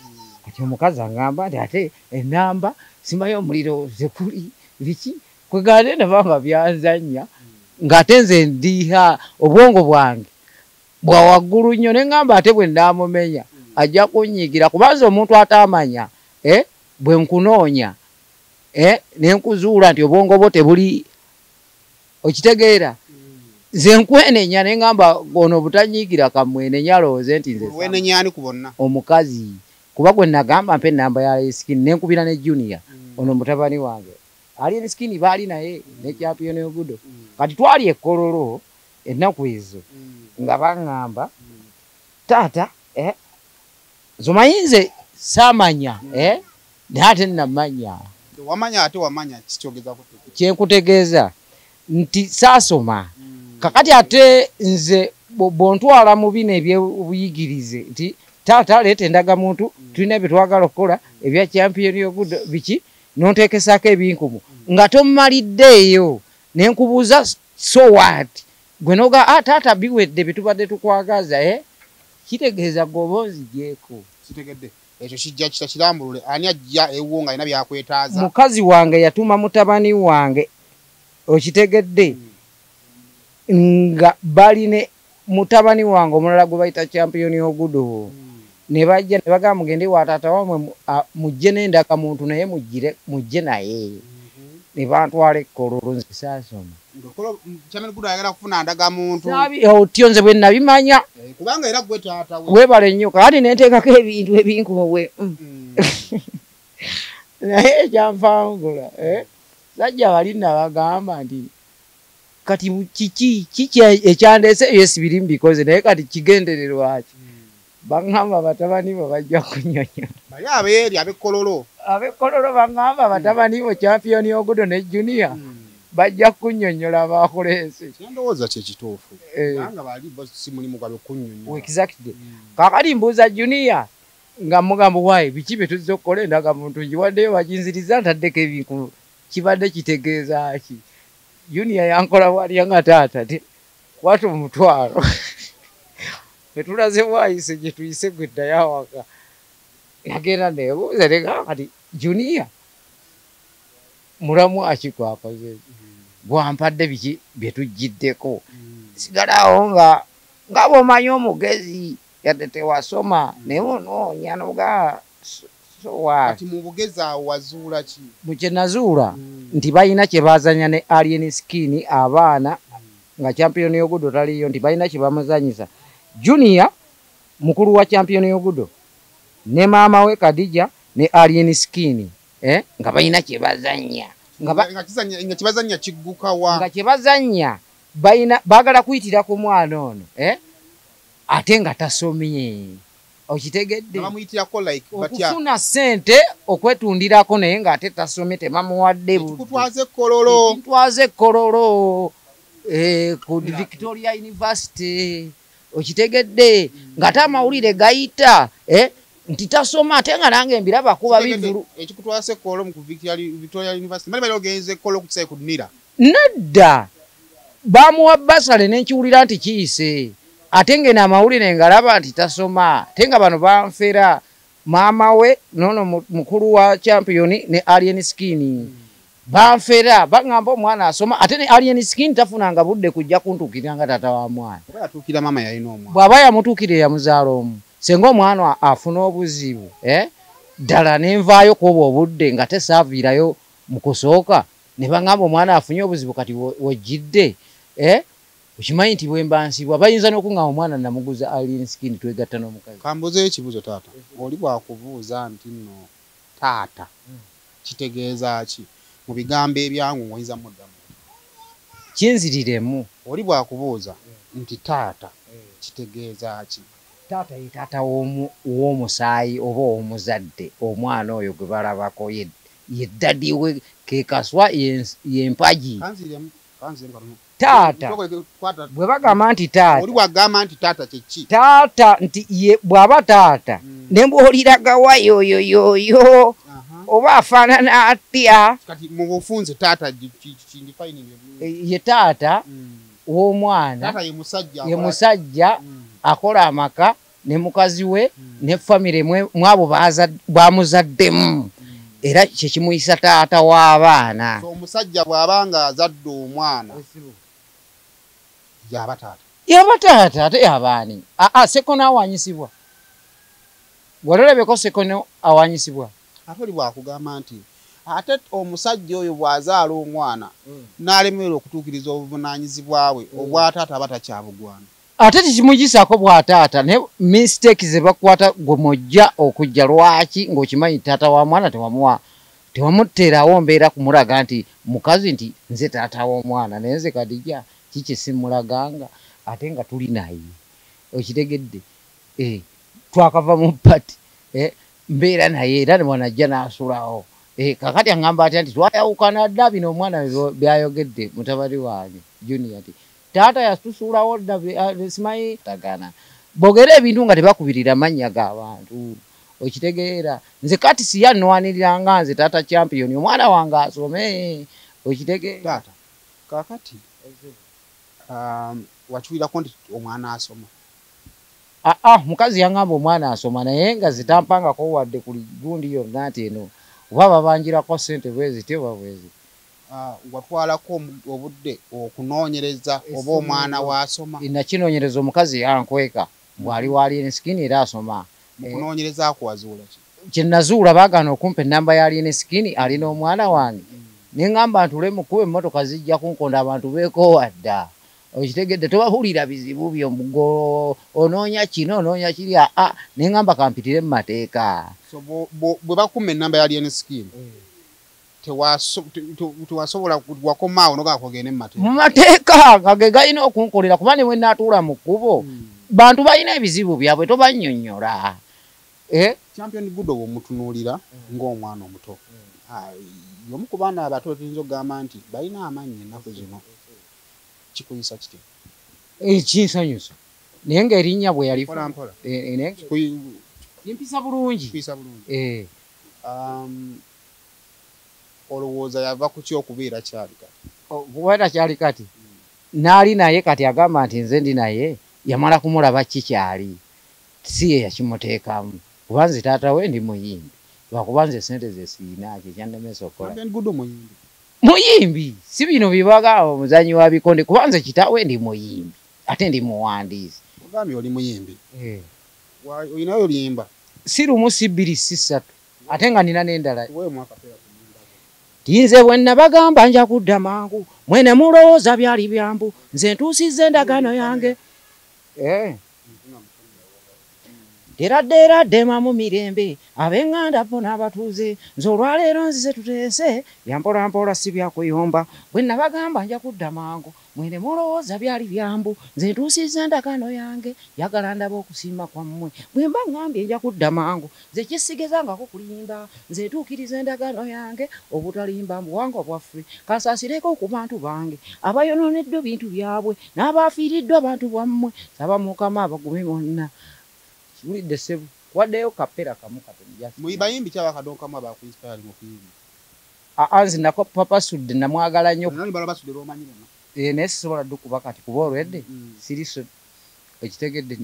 kati omukazi angamba nti ate ennamba simayo omuliro zekuli biki kwegande nabanga byanzanya ng'ate nze ndiha obwongo bwange bwa waggulu nnyo ne ngamba ate bwe ndaamumenya ajja kunyigira kubanza omuntu atamanya bwe nkunoonya ne nkuzuula nti obwongo bwo tebuli okitegeera nze nkwenenya ne ngamba ono butanyigira kamwenenya alowooze nti nze wenenyaani ku bonna omukazi kuba gwe nagamba mpe ennamba ya Alien Skin ne nkubira ne Junior ono mutabani wange Alien Skin baali naye ne champion y'ogudo kati twali ekkololo ennaku ezo nga baŋŋamba taata zomayinze saamanya naye ate namanya wamanya ate wamanya kikyogeza kyenkutegeeza nti saasoma kakati ate nze bontwala mu bino ebyobuyigirize nti taata leeta endagamuntu tulina bye twagala okukola ebya champion y'ogudo biki nonteekesaako ebinkumu nga tomaliddeeyo ne nkubuuza so what gwe noga taata biwedde bye tubadde tukwagaza kitegeeza gwoba onzigyeko kitegedde ekyo kijja kitakirambulule ani ajja ewo nga alina byakwetaaza mukazi wange yatuma mutabani wange okitegedde nga baline mutabani wange omulala gwe bayita champion Ogudo ne bajja ne bagamba mugende wa taata wamwe mujje n'endaka muntu naye mujje naye ne bantwala ekkololo nze saasoma champion Ogudo ayagala kufuna ndaga muntu otyo nze bwe nabimanya kubanga era gwe taata webale nnyo kati nenteekako ebintu ebinkuwe naye ekyanfangula sajja balina bagamba nti kati kiki ekyandeese yesibiri mbikoze naye kati kigendererwaki baŋŋamba batabani bo bajja kunyonyola bali abeeri abekkololo baŋŋamba batabani bo champion Ogudo ne junior bajja kunyonyola bakulensi ndowooza kyekituufu kubanga bali si mulimu gwabwe kunnyonnyola exactly kakati mbuuza junior nga mugamba waayi biki bye tuzze okukola endaga muntu njiwaddeyo baginziriza ntaddeko ebinku kibadde kitegeeza ki junior yankola bwalya nga taata watu omutwalo netulaze bwayise gye tuyise gwe ddayo awaka nagenda nebuuza negaa kati junior mulamu akikwakoze bwampadde biki bye tujjiddeko sigalawo nga bw'omanyi omugezi yadde tewasoma naye onoonya noga kati mu bugezi awo wazuula ki bukye nazuula nti balina kye bazanya ne Alien Skin abaana nga champion Ogudo taliyo nti balina kye bamuzanyisa junior mukulu wa champion Ogudo ne maama we Kadija ne Alien Skin nga balina kye bazanya nga kibazanya kiggukawa nga kye bazanya baagala kuyitira ku mwana ono ate nga tasomye okitegedde bamuyitirako like okufuna ssente okwetundirako naye ng'ate tasomye temamuwadde ntwaze ekkololo ku Victoria University okitegedde ng'ate amawulire gayita nti tasoma ate nga nange mbiraba kuba bivulu ekikutwase ekkolo mu Victoria University mali ogenze ekkolo okusaye ku nnira nedda bamuwa basale nenkiwulira nti kiyise ate ngene amawulire ngalaba nti tasoma ate nga bano banfera maama we nono mukulu wa champion ne Alien Skin banfera bagamba omwana asoma ate ne Alien Skin tafunanga budde kujja kuntuukirira nga taata wa mwana yatuukira maama yalina omwana bw'aba yamutuukire yamuzaala omu senga omwana afuna obuzibu ddala nenvaayo kuoba obudde nga tesaaviirayo mu kusooka ne bagamba omwana afunye obuzibu kati wejjidde okimanyi nti bwembansibwa bayinza n'okungamba omwana namuguza Alien Skin twegatta n'omukazi kambuzeyo ekibuzo taata oli bwakubuuza nti nno taata kitegeeza ki mu bigambo ebyangu ngoyinza muddamu kinziriremu oli bwakubuuza nti taata kitegeeza ki taata ye taata w'omusaayi oba ow'omuzadde omwana oyo gwe balabako yeddadi we kekaswa yempagi taata bwe bagamba nti taata oli bwagamba nti taata kyeki taata nti bw'aba taata ne mbwoliragawa yoyoyoyo oba afaanana atya kati mu bufunze taata ye taata w'omwana ye musajja akola amaka ne mukazi we ne famire mwabo bamuzaddemu era kyekimuyisa taata w'abaana omusajja bw'abanga azadde omwana yaba taata ate yabaani sekono awanyisibwa gwalolebeko sekono awanyisibwa ate oli bwakugamba nti ate omusajja oyo bw'azaala omwana n'alemererwa okutuukiriza obuvunaanyizibwa bwe obwataata aba takyabugwana ate tekimugisaako bwataata ne mistake ze bakwata gwe mujja okujja lwaki ng'okimanyi taata wa mwana tewamuteerawo mbeera kumulaga nti mukazi nti nze taata w'omwana naye nze Kadija kikisimulaganga ate nga tuli naye okitegedde twakava mu pati mbeera naye era ne mwanajja n'asulawo kakati aŋŋamba atya nti twayawukana dda bino omwana byayogedde mutabani wange junior nti taata yatusuulawo dda simanyi tagana bogera ebintu nga tebakubirira mannya g'abantu okitegeera nze kati siyanwanirira nze taata champion omwana wange asome okitegeera taata kakati wakiwirako nti omwana asoma mukazi yaŋŋamba omwana asoma naye nga zitampangako wadde ku gundi yonna nti eno oba babanjirako ssente bweziti oba bweziti watwalako obudde okunoonyereza oba omwana waasoma nakinoonyereza omukazi yankweka bwali wali ensikini era asoma okunoonyereza kuwazuula ki kyenazuula baagana okumpa ennamba yali ensikini alina omwana wange neŋŋamba ntule mukuba emmotoka zijja kunkonda abantu beekoowadda okitegedde tobahulira bizibu byo mbugo onoonya kino onoonya kiri neŋŋamba kampitire mu mateeka so bwe bakuma ennamba yali ensikini tewasobola wakomaawo nogaa kogende mu mateeka nga ge galina okunkolera kuba ne bwe naatuula mu kkubo bantu balina ebizibu byabwe tobannyonnyola champion Gudo bw'omutunuulira ng'omwana omuto y'omu ku baana abato tuyinza okugamba nti balina amaanyi ennaku zino kikuyisa kitya kinsanyusa naye ng'erinnya bwe yali mpolampola kimpisa bulungi olowooza yava ku ki okubeera kyali kati kubeera kyali kati n'ali naye kati agamba nti nze ndi naye yamala kumulaba kikyali si ye yakimuteekamu kuba nze taata we ndi muyimbi lwakuba nze sente ze siina kyekyannemesa okukola muyimbi si bino bibaga omuzanyi wa bikonde kuba nze kitaawe ndi muyimbi ate ndi muwandiisi ogambye oli muyimbi olinayo olyimba si lumu si bbiri si ssatu ate nga nina n'endala tinze bwe nabagamba nja kudda mangu mwene mulowooza byali byambu nze ntuusizza endagaano yange Deradde mu mirembe ab'eŋŋanda bo n'abatuuze nze olwaleero nzize tuteese yampola mpola si byakuyomba bwe nabagamba nja kudda mangu mwene mulowooza byali byambu nze ntuusizza endagaano yange yagala ndaba okusiima kwammwe bwe mba ŋŋambye nja kudda mangu nze kisigezangako kulimba nze ntuukiriza endagaano yange obutalimba mbuwanga bwaffe kansaasireko ku bantu bange abayonooneddwa ebintu byabwe n'abaafiiriddwa abantu bammwe saba mukama abagume bonna kiwulidde sebu waddeyo kapera kamu katonja mubayimbi kyabakadonkamu abakuinspire mu kuyimba anzi nako papa sudde namwagala nnyo naye sisobola dde okuba kati kuba olwedde siriso ekitegedde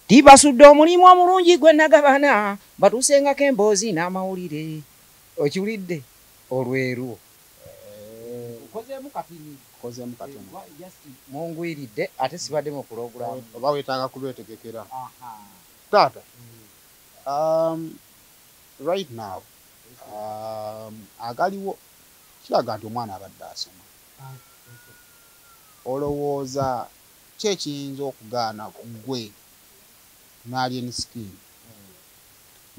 tibasudde omulimu omulungi gwe nagabana batuusengako emboozi n'amawulire okiwulidde olwerwo okozeemu katini mungwiridde ate sibadde mu pulogulaamu oba weetaaga kulwetegekera taata right now agaliwo kiraga nti omwana abadde asoma olowooza ki ekiyinza okugaana gwe n'alien skin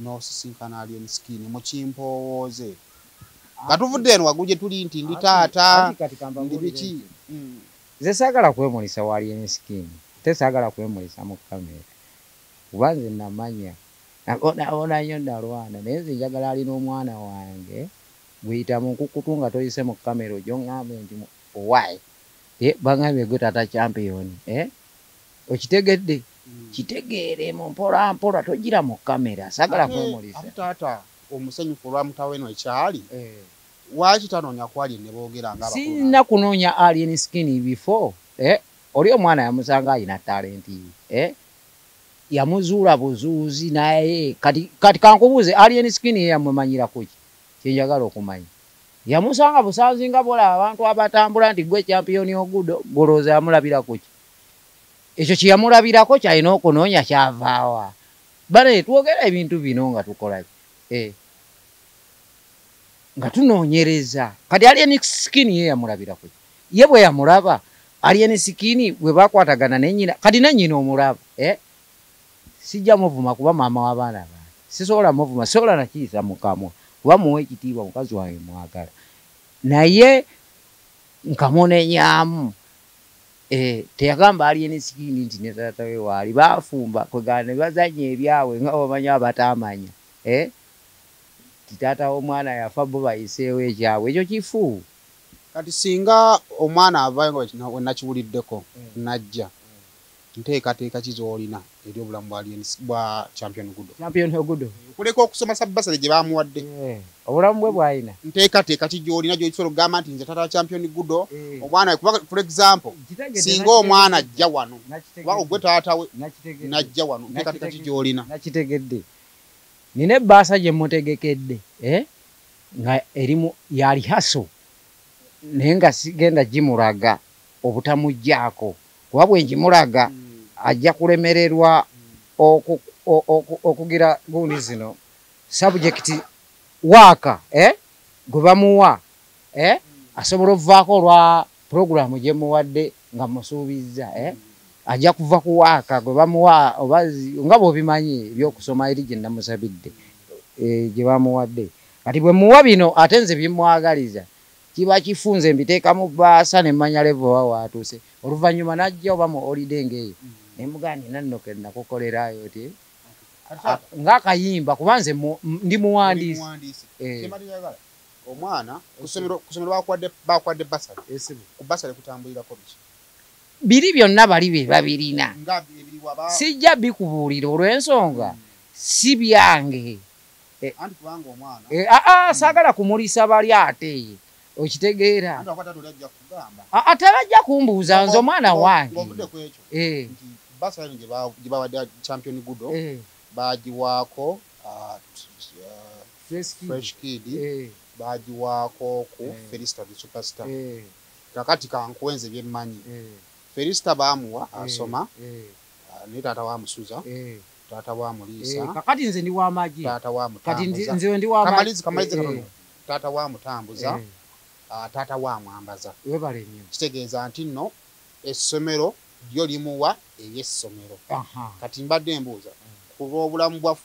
n'osisinkana alien skin mukimpowooze nga tuvudde eno waggulu gye tuli nti ndi taata ndi biki nze saagala kwemulisa wali emisikini ate saagala kwemulisa mu kamera kuba nze namanya nabonaabona nnyo nalwana naye nze njagala alina omwana wange gweyita mu nkukutu nga toyise mu kamera ojo ŋŋambe nti owaayi bangambye gwe taata champiyoni okitegedde kitegeere mu mpola mpola togira mu kamera saagala kwemulisa taata omusanyufu olwa mutaweno ekyali waki tanoonya kwali ne boogera nga sina kunoonya alien skin before oli omwana yamusanga alina talenti yamuzuula buzuuzi naye kati kankubuuze alien skin ye yamumanyira kuki kyenjagala okumanya yamusanga busanzi nga bolaba abantu abatambula nti gwe champiyoni ogudo golooza yamulabira kuki ekyo kyeyamulabirako kyalina okunoonya kyavaawa bale twogera ebintu bino nga tukolaki nga tunoonyereza kati alien skin ye yamulabira kuki ye bwe yamulaba alien skin bwe bakwatagana nenyina kati nenyina omulaba sijja muvuma kuba maama w'abaana bange sisobola muvuma sisobola nakiyisa mukamwa kuba muwa ekitiibwa mukazi wange mwagala naye nkamunenyamu teyagamba alien skin nti ne taata we waali baafumba kwegana ne bazanya ebyabwe nga bamanya abatamanya titaata w'omwana yafa bo bayiseewo ekyabwe ekyo kifu kati singa omwana avayo we nakiwuliddeko najja nteekateeka kizoolina eri obulamu bwa champion Gudo kuleka okusoma sabbasale gye bamuwadde obulamu bwe bwalina nteekateeka kigyolina gyokisobola okugamba nti nze taata champion Gudo omwana kuba for example singa omwana ajja wano kuba ogwe taata we najja wano nteekateeka kigyolina nakitegedde nina ebbaasa gye mutegekedde nga erimu yali haso naye nga sigenda gimulaga obutamuggyako kuba bwe ngimulaga ajja kulemererwa okugira gundi zino subject waaka gwe bamuwa asobola okuvaako olwa puroguramu gye muwadde nga musuubizza ajja kuva ku waaka gwe bamuwa nga bw'obimanyi ebyokusoma eri gye namusabidde gye bamuwadde kati bwe muwa bino ate nze bimwagaliza kiba kifunze mbiteeka mu bbaasa ne mmanya levo wa waatuuse oluvannyuma najja oba mu holiday ng'eyo ne mugamba nno ke nakukolerayo ti ng'akayimba kuba nze ndi muwandiisi omwana kusomero bakwadde basale ku basale kutambulirako biki biri byonna bali be babirina sijja bikubuulira olw'ensonga si byange saagala kumulisa bali ate okitegeera atabajja kumbuuza nze omwana wange basale gye bawadde champion gudo bagiwaako fresh kid bagiwaako ku Felista the superstar kakati kankwenze byemmanyi Felista baamuwa asoma ne taata wamusuza taata wamuliisa kakati nze ndi w'amagi taata kati nze ndi w'amagi kamalizi taata wamutambuza taata wamwambaza webale nnyo kitegeeza nti nno essomero lyo limuwa ery'essomero kati mbadde mbuuza kuba obulamu bwa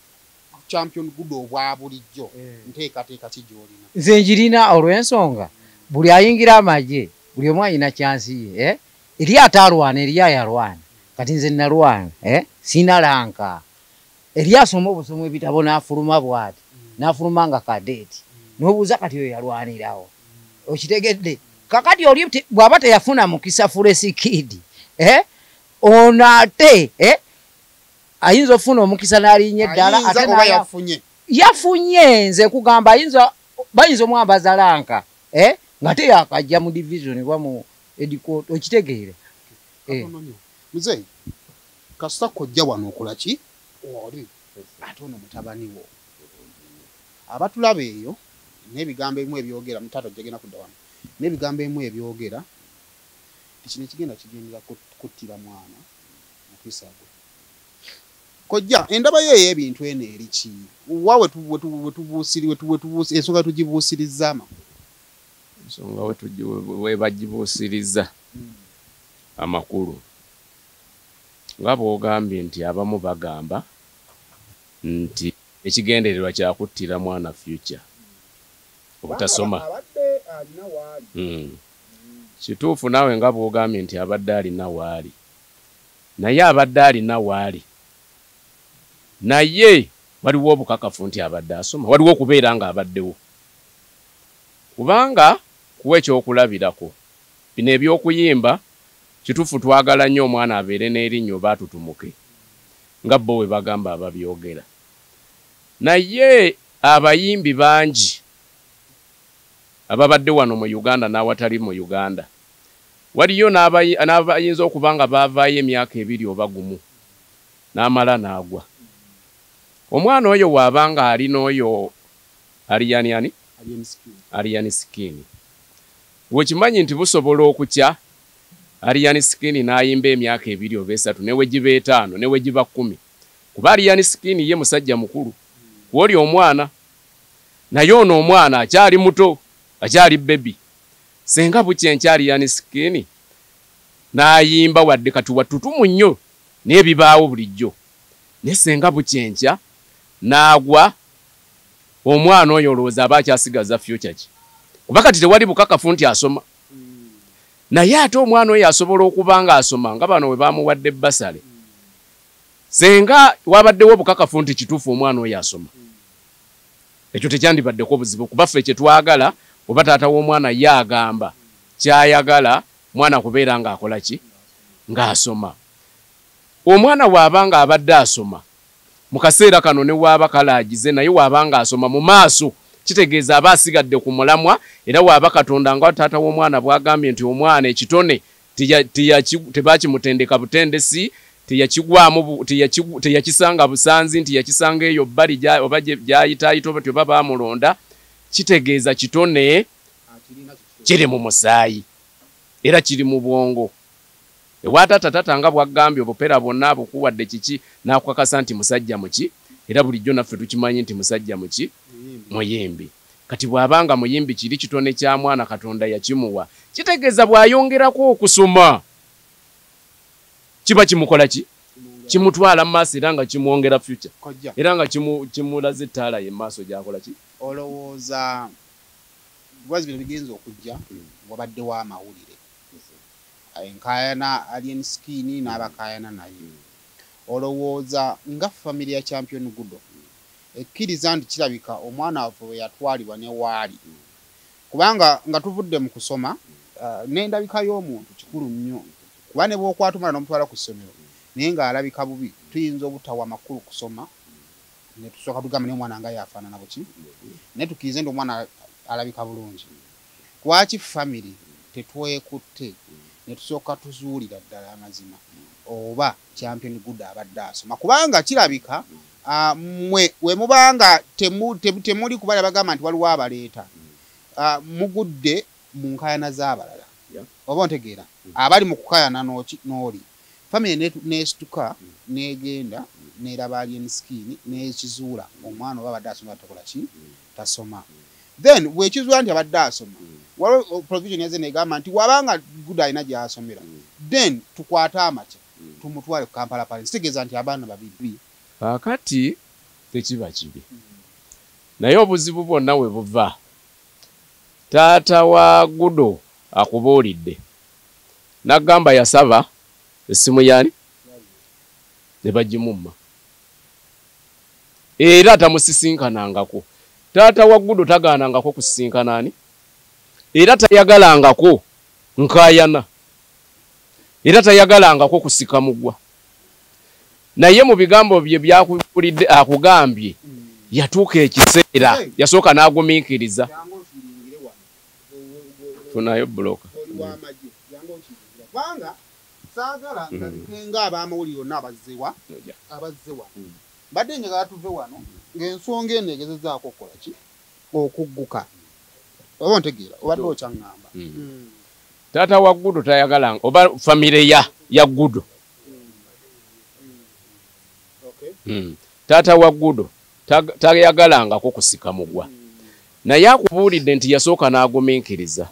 champion gudo obwa bulijjo nteekateeka ki gy'olina nze njirina olw'ensonga buli ayingira amagye buli omu alina kyansi ye eri atalwana eri ayalwana kati nze nalwana sinalanka eri asoma obusomo ebitabo n'afuluma bw'ati n'afuluma nga kadeeti n'obuuza kati oyo yalwanirawo okitegedde kakati oli bw'aba teyafuna mukisa fulesikidi ono ate ayinza ofuna omukisa n'alinnya eddala ate yafunye nze kugamba bayinza omwambaza lanka nga teyakajja mu division oba mu edikot okitegeere muzeyi kasita kojja wano okola ki oli ate ono mutabani wo abatulaba eyo n'ebigambo ebimu ebyogera mutato jagenda kudda wano n'ebigambo ebimu ebyogera kino kigendera kuttira mwana mukwisago kojja endaba yo ey'ebintu eno eri ki wawe ensonga tugibuusiriza ensonga we bagibuusiriza amakulu nga bw'ogambye nti abamu bagamba nti ekigendererwa kyakuttira mwana future obutasoma kituufu naawe nga bw'ogambye nti abadde alina waali naye abadde alina waali naye waliwo obukakafu nti abadde asoma waliwo okubeera nga abaddewo kubanga kuwa ekyokulabirako bino ebyokuyimba kituufu twagala nnyo omwana abeere n'erinnya oba atutumuke nga bo we bagamba ababyogera naye abayimbi bangi ababadde wano mu Uganda n'awatali mu Uganda waliyo n'abayinza okuba nga baavaayo emyaka 2 oba 1 n'amala n'agwa omwana oyo waabanga alina oyo Ariani Skin wekimanyi nti busobola okukya Ariani Skin n'ayimba emyaka 2 oba 3 newe giba 5 newe giba 10 kuba Ariani Skin ye musajja mukulu woli omwana naye ono omwana akyali muto akyali baby senga bukyenkya Ariani Skin n'ayimba wadde kati watutumu nnyo n'ebibaawo bulijjo ne senga bukyenkya n'agwa omwana oyo olowooza aba akyasigaza future ki kuba kati tewali bukakafu nti asoma naye ate omwana oyo asobola okuba nga asoma nga bano we bamuwadde basale senga wabaddewo bukakafu nti kituufu omwana oyo asoma ekyo tekyandibaddeko obuzibu kuba ffe kye twagala oba taata w'omwana ye agamba kyayagala mwana kubeera ng'akola ki ng'asoma omwana waabanga abadde asoma mu kaseera kano ne waaba kalaagize naye waabanga asoma mu maaso kitegeeza aba asigadde ku mulamwa era waaba Katonda nga taata w'omwana bw'agambye nti omwana ekitone tebakimutendeka butendesi teyakigwamu teyakisanga busanzi nti yakisanga eyo bbali oba gyayitaayita batyo baba bamulonda kitegeeza kitone kiri mu musaayi era kiri mu bwongo ewatatatata nga bwagambye obupera bwonna bukuwadde kiki n'akukakasa nti musajja muki era bulijjo naffe tukimanyi nti musajja muki muyimbi kati bw'abanga muyimbi kiri kitone kya mwana Katonda yakimuwa kitegeeza bw'ayongerako okusoma kiba kimukola ki kimutwala mu maaso era nga kimwongera future era nga kimulaze ettaala ye maaso gyakola ki olowooza lwazi bino bigenza okujja wabadde w'amawulire enkaayana Alien Skin n'abakaayana naye olowooza nga family ya Champion Gudo ekkiriza nti kirabika omwana waffe we yatwalibwa ne waali kubanga nga tuvudde mu kusoma n'endabika y'omuntu kikulu nnyo kuba ne bw'okwatumala n'omutwala ku ssomero naye ng'alabika bubi tuyinza obutawa makulu kusoma ne tusooka tugamba naye omwana nga yafaanana buki naye tukirize nti omwana alabika bulungi lwaki family tetwekutte ne tusooka tuzuulira ddala amazima oba Champion Gudo abadde asoma kubanga kirabika mwe we mubanga temuli kubala bagamba nti waliwo abaleeta mugudde mu nkaayana z'abalala oba ontegeera abali mu kukaayana n'oli family nesituka negenda neraba Alien Skin nekizuula omwana oba abadde asoma takola ki tasoma then bwekizuula nti abadde asoma waliwo provision yaze negamba nti wabanga Gudo alina gy'asomera then tukwate amakya tumutwale ku Kampala Palace kitegeeza nti abaana babiri kakati tekiba kibi naye obuzibu bwonna we buva taata wa Gudo akubuulidde n'agamba yasaba essimu yani ne bagimumma era tamusisinkanangako taata wa Gudo tagaanangako kusisinkanani era tayagalangako nkaayana era tayagalangako kusika mugwa naye mu bigambo bye byakubulidde akugambye yatuuka ekiseera yasooka n'agumiikiriza tunayo buloka kubanga saagala nga abamawulire yonna abazzewa badde njagala tuve wano ng'ensonga eno egezezaako okukola ki okugguka oba ontegeera obadde okyaŋŋamba taata wa Gudo tayagalanga oba famire ya Gudo taata wa Gudo tayagalangako kusika mugwa naye akubuulidde nti yasooka n'agumiikiriza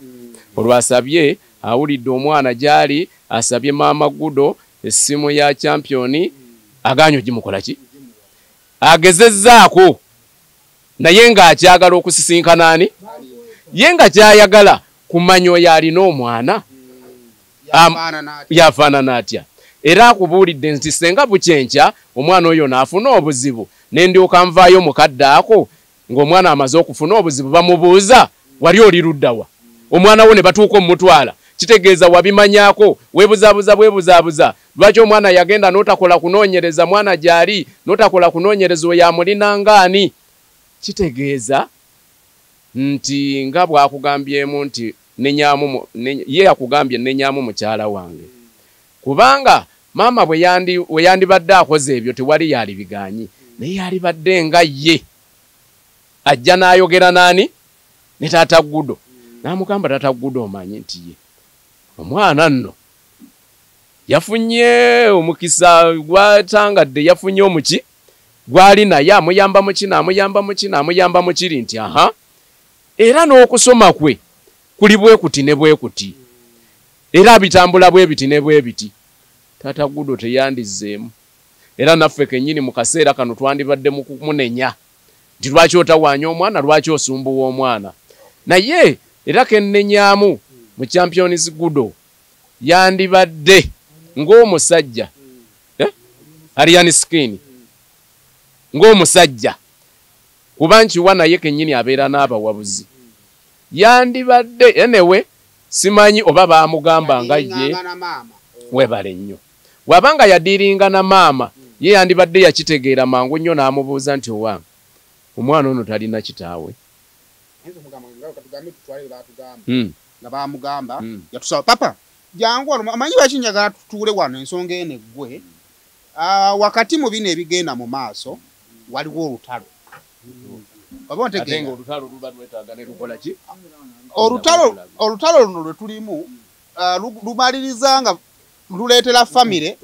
olwasabye awulidde omwana gyali asabye maama Gudo essimu ya Champion aganye ogimukola ki agezezzaako naye ng'akyagala okusisinkanaani ye nga kyayagala kumanya oyo alina omwana yafaanana atya era akubuulidde nti senga bukyenkya omwana oyo n'afuna obuzibu n'endyoka nvaayo mukadde ako ng'omwana amaze okufuna obuzibu bamubuuza wali oli luddawa omwana wo ne batuuka omutwala kitegeeza wabimanyaako bwebuzaabuza lwaki omwana yagenda n'otakola kunoonyereza mwana gyali n'otakola kunoonyereza oyo amulinangaani kitegeeza nti nga bw'akugambyemu nti ye akugambye nenyaamu mukyala wange kubanga maama bwe yandibadde akoze ebyo tewali yali biganyi naye yalibadde nga ye ajja n'ayogera naani ne taata Gudo n'amugamba taata Gudo omanyi nti ye omwana nno yafunye omukisa gwatangadde yafunye omuki gwali naye amuyamba mu kiri nti aha era n'okusoma kwe kuli bwe kuti ne bwe kuti era bitambula bwe biti ne bwe biti taata Gudo teyandizzeemu era naffe kennyini mu kaseera kano twandibadde mu kumunenya nti lwaki otawaanya omwana lwaki osumbuwa omwana naye era kennenyaamu mu Champions Gudo yandibadde ng'omusajja Alien Skin ng'omusajja kuba nkiwa naye kennyini abeera n'abawabuzi yandibadde enewe simanyi oba baamugamba nga ye webale nnyo wabanga yadiiringa na maama ye yandibadde yakitegeera mangu nnyo n'amubuuza nti owange omwana ono talina kitaawe nga baamugamba yatusaba papa jangu wano amanyi lwaki njagala tutuule wano ensonga eno eggwe wakati mu bino ebigenda mu maaso waliwo olutalo. Oba ontegeera olutalo luno lwe tulimu lumaliriza nga luleetera famire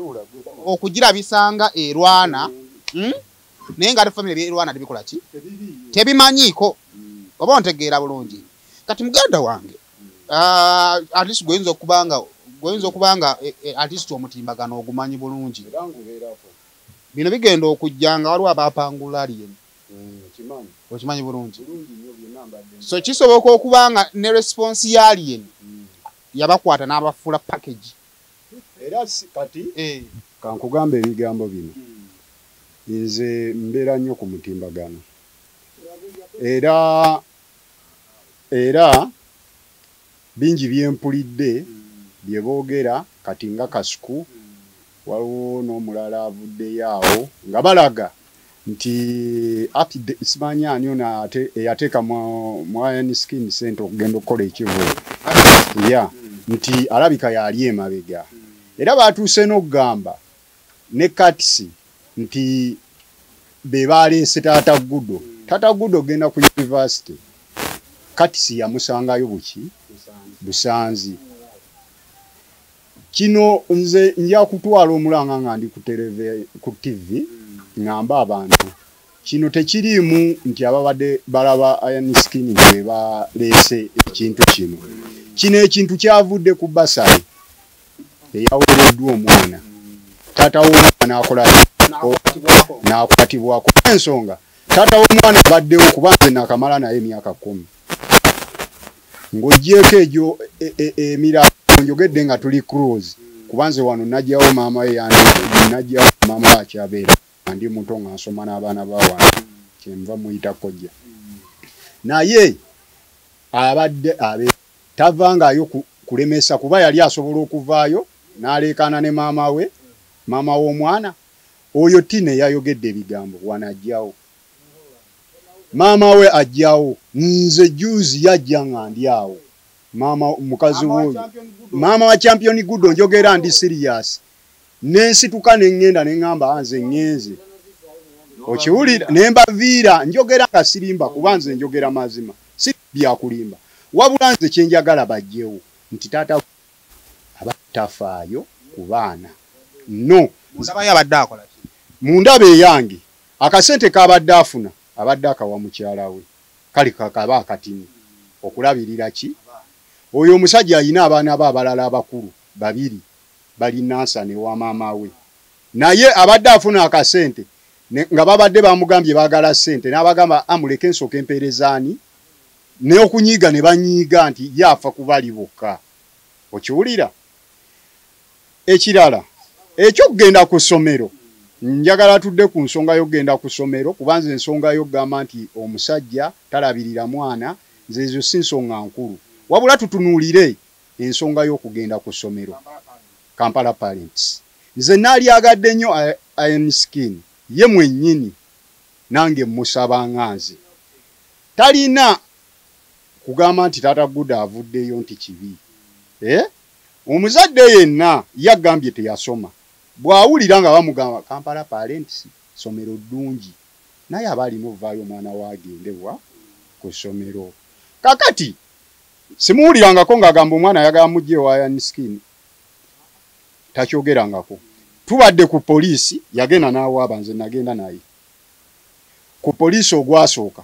okugirabisanga erwana naye nga ate famire erwana tebikola ki tebimanyiiko. Oba ontegeera bulungi. Kati muganda wange at least goyinza okubanga at least omutimbagano ogumanyi bulungi. Bino bigenda okujjanga waliwo abapangula alien. Okimanyi bulungi. So kisoboka okubanga ne response ya alien yabakwata n'abafuula package. Era kati kankugamba ebigambo bino. Nze mbeera nnyo ku mutimbagano. Era bingi byempulidde bye boogera kati nga Kasuku waliwo n'omulala avuddeyo awo nga balaga nti simanya ani ono eyateeka mu Iron Skin Center okugenda okukola ekivulo nti alabika yali emabega. Era batuuse n'okugamba ne Katisi nti be baleese Taata Gudo. Taata Gudo genda ku university. Katisi yamusangayo Busanzi. Kino nze nja kutwala omulanga nga ndi ku TV ngamba abantu. Kino tekirimu nti ababadde balaba Iron Skin be baleese ekintu kino. Kino ekintu kyavudde ku basale eyaweereddwa omwana. Taata w'omwana akola n'akwatibwako. Ensonga taata w'omwana abaddewo kuba nze nakamala naye emyaka 10. Ng'ogyeko egyo emirala njogedde nga tuli cruise kuba nze wano najjawo maama we najjawo maama wakyabeera ndi muto nga nsoma n'abaana ba wano kyenva muyita kojja. Naye abadde tavangayo kulemesa kuba yali asobola okuvaayo n'aleekaana ne maama we, maama w'omwana oyo Tine yayogedde ebigambo wanajjawo. Maama we ajjawo nze juzi yajja nga ndi awo. Maama mukazi wo maama wa Champion Gudo njogera ndi serious. Nensituka nengenda nengamba nze ngenze. Okiwulira nemba vira njogera kasirimba kubanze njogera mazima. Si bya kulimba. Wabula nze kyenjagala bajjewo nti taata abatafaayo ku baana. No, nzabaya abadde akola ki? Mundabe yange akasente kabadde afuna abadde akawa mukyala we. Kali kakaba akatini okulabirira ki? Oyo omusajja alina abaana ba abalala abakulu babiri bali Nansa ne wa maama we. Naye abadde afuna akasente nga babadde bamugambye bagala sente n'abagamba amuleke nsooka empeerezaani ne okunyiiga ne banyiiga nti yafa kubali bokka. Okiwulira? Ekirala ekyo kugenda ku ssomero njagala tudde ku nsonga y'okugenda ku ssomero kubanze ensonga y'okugamba nti omusajja talabirira mwana nze ezo si nsonga nkulu. Wabula tutunuulire ensonga y'okugenda ku ssomero Kampala Parents. Nze naali agadde nnyo Iron Skin ye mwennyini nange musaba nganze. Talina kugamba nti Taata Gudo avuddeyo nti kibi. Omuzadde yenna yagambye teyasoma. Bwawulira nga bamugamba Kampala Parents somero ddungi. Naye abalina ovaayo omwana waagendebwa ku ssomero. Kakati simuwulirangako ng'agamba omwana ayagala mujje wa Iron Skin. Takyogerangako. Tubadde ku poliisi yagenda n'awaaba nze nagenda naye. Ku poliisi ogwasooka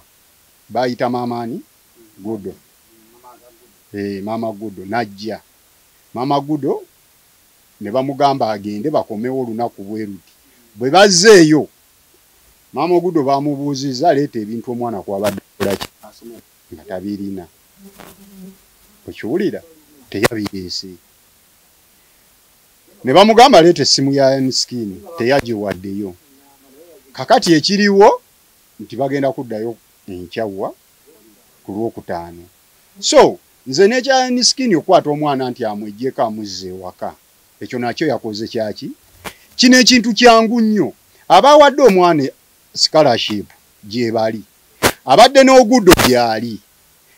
bayita maamaani Gudo. Maama Gudo najja. Maama Gudo ne bamugamba agende bakomewo olunaku bwe ruti. Bwe bazzeeyo Maama Gudo bamubuuzizza leeta ebintu omwana kwabadde akolaki nga tabirina. Okiwulira? Teyabireese. Ne bamugamba leeta essimu ya Iron Skin teyagiwaddeyo. Kakati ekiriwo nti bagenda kuddayo enkyawa ku Lwokutaano. So nze n'ekya Iron Skin okwata omwana nti amweggyeko amuzze ewaka. Ekyo nakyo yakoze kyaki? Kino ekintu kyangu nnyo. Abawadde omwana scholarship gye bali. Abadde n'Ogudo gyali.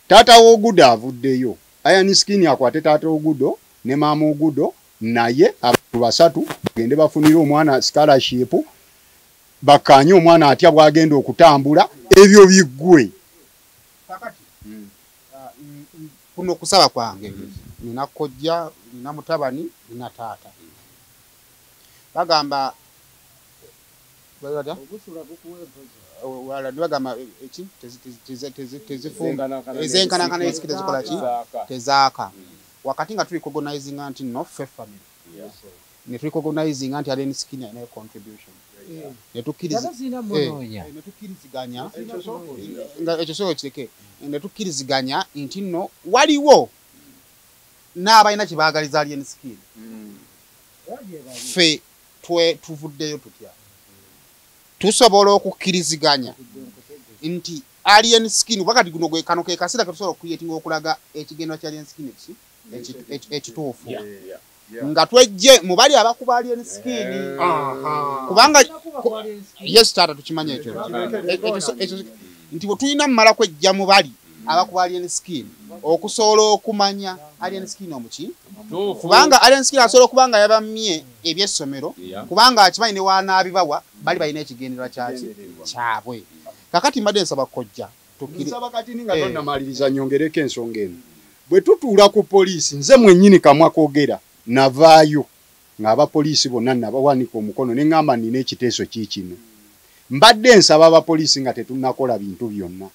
Taata w'Ogudo avuddeyo. Iron Skin akwate taata w'Ogudo ne maama Ogudo naye abantu basatu bagende bafunire omwana scholarship bakanye omwana atya bwagenda okutambula ebyo biggwe kuno kusaba kwange nina kojja nina mutabani nina taata bagamba bagamba eki ezenkanakana eziki tezikola ki tezaaka wakati nga tuli recognizing nti no ffe family ne tuli recognizing nti Alien Skin alina contribution netukkiriziganya ekyo soo kireke netukkiriziganya nti nno waliwo n'abalina kye baagaliza Alien Skin ffe tuvuddeyo tutya tusobola okukkiriziganya nti Alien Skin wakati guno gwe kano ke kaseera ketusobola okukriatinga okulaga ekigendwa kya Alien Skin ekituufu nga twejje mu bali abakuba Alien Skin kubanga yes taata tukimanya ekyo nti bwe tulina mmala kwejja mu bali abakuba Alien Skin okusobola okumanya Alien Skin omuki kubanga Alien Skin asobola okubanga yabamye ebyessomero kubanga akimanyi ne wanaabibawa bali balina ekigendera kyabwe kakati mbadde nsaba kojja nsaba kati nga tonnamaliriza nyongereko ensonga eno bwe tutuula ku poliisi nze mwennyini kamwa koogera navaayo ng'abapoliisi bonna nabawanika omukono ne ŋŋamba nina ekiteeso kiikino mbadde nsaba abapoliisi nga tetunnakola bintu byonna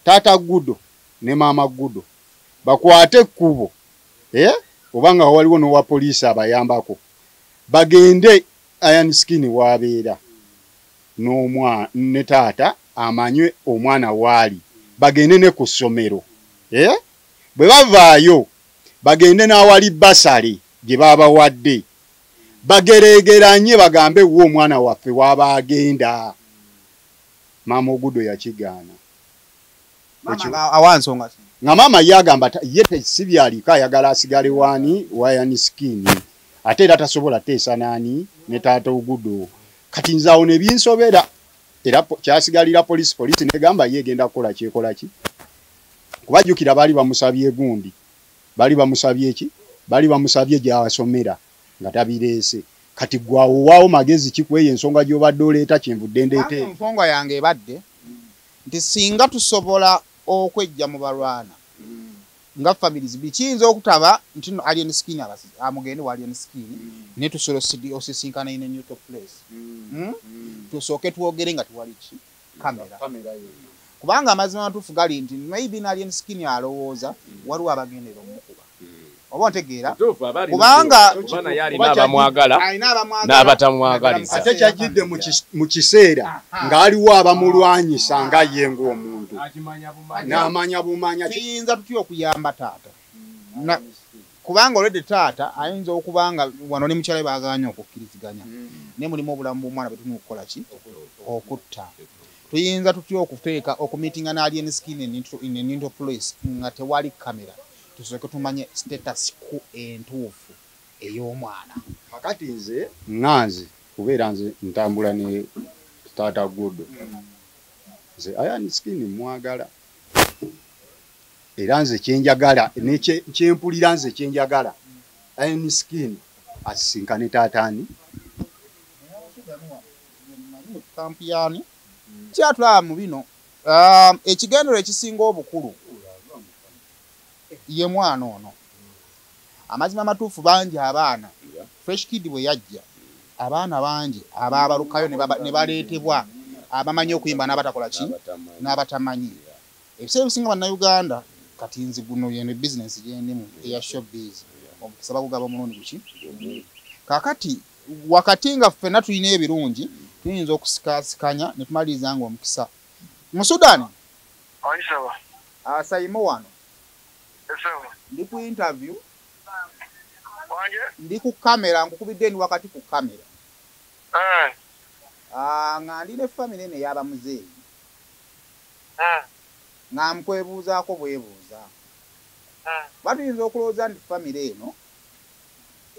taata Gudo ne maama Gudo bakwate ekkubo obanga waliwo n'owa poliisi abayambako bagende Alien Skin waabeera ne taata amanywe omwana waali bagende ne ku ssomero bwe bavaayo bagende n'awali basale gye baabawadde bagereegeranye bagambe wo omwana waffe waba agenda maama Ogudo yakigaana awansonga nga maama yagamba ye tesibyaliko ayagala asigale waani wa Alien Skin ate era tasobola teesa naani ne taata Ogudo kati nzaawo ne binsobera era kyasigalira poliisi negamba yegenda kukola kyekola ki kubajjukira baali bamusabye gundi bali bamusabye eki bali bamusabye gy'asomera nga tabireese kati gwawo waawo magezi kikweyo ensonga gy'obadde oleeta kyenvudde ndeete ensonga yange ebadde nti singa tusobola okwejja mu balwana nga families bikiyinza okutaba nti Alien Skin amugende wa Alien Skin ne tusobola osisinkana in a neutral place tusooke twogere nga tuwali ki kamera kubanga amazima matuufu gali nti maybe na Alien Skin alowooza waliwo abagendera omukuba oba ontegeera kubanga n'abatamwagaliza ate kyajjidde mu kiseera ng'aliwo abamulwanyisa nga ye ng'omuntu n'amanya bumanya kiyinza tutya okuyamba taata kubanga olwedde taata ayinza okubanga wano ne mukyala baaganya okukkiriziganya ne mulimu obulamu bw'omwana bwe tulina okukola ki okutta tuyinza tutya okuteeka okumiitinga na Alien Skin in a neutral place nga tewali kamera tusooke tumanye status ku entuufu ey'omwana kakati nze ŋŋanze kubeera nze ntambula ne taata Gudo nze Alien Skin mwagala era nze kyenjagala kyempulira nze kyenjagala Alien Skin asisinkane taataani kampiyani kyatulaba mu bino ekigendero ekisinga obukulu ye mwana ono amazima amatuufu bangi abaana Fresh Kid bwe yajja abaana bangi abaabalukayo ne baleetebwa abamanyi okuyimba n'abatakola ki n'abatamanyi ebiseera ebisinga bannayuganda kati nzi guno yene bizinesi gyendimu eya showbiz omukisa bagugaba omulundi guki kakati wakati nga ffenna tulina ebirungi tuyinza okusikaasikanya ne tumaliriza nga omukisa mu Sudan Saimo wano ndi ku interview ndi ku kamera nkukubidde ndi wakati ku kamera nga ndi ne family ene yaba muzeeyi nga mukwebuuzaako bwebuuza batuyinza okulowooza nti family eno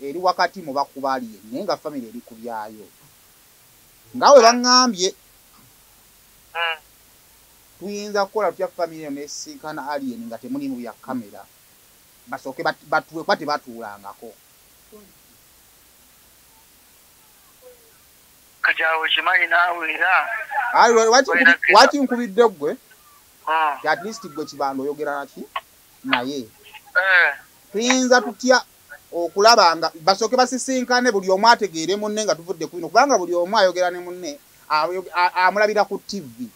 eri wakati mu bakuba Alien naye nga family eri ku byayo nga we baŋŋambye tuyinza kukola tutya family eno nesisinkana Alien nga temuli mu bya kamera basooke batuwe kwa tebatuulangako kajawo kimanyi naawe era waki nkubidde gwe at least gwe Kibanda oyogera naki naye tuyinza tutya okulaba nga basooke basisinkane buli omu ategeere munne nga tuvudde ku bino kubanga buli omu ayogera ne munne amulabira ku TV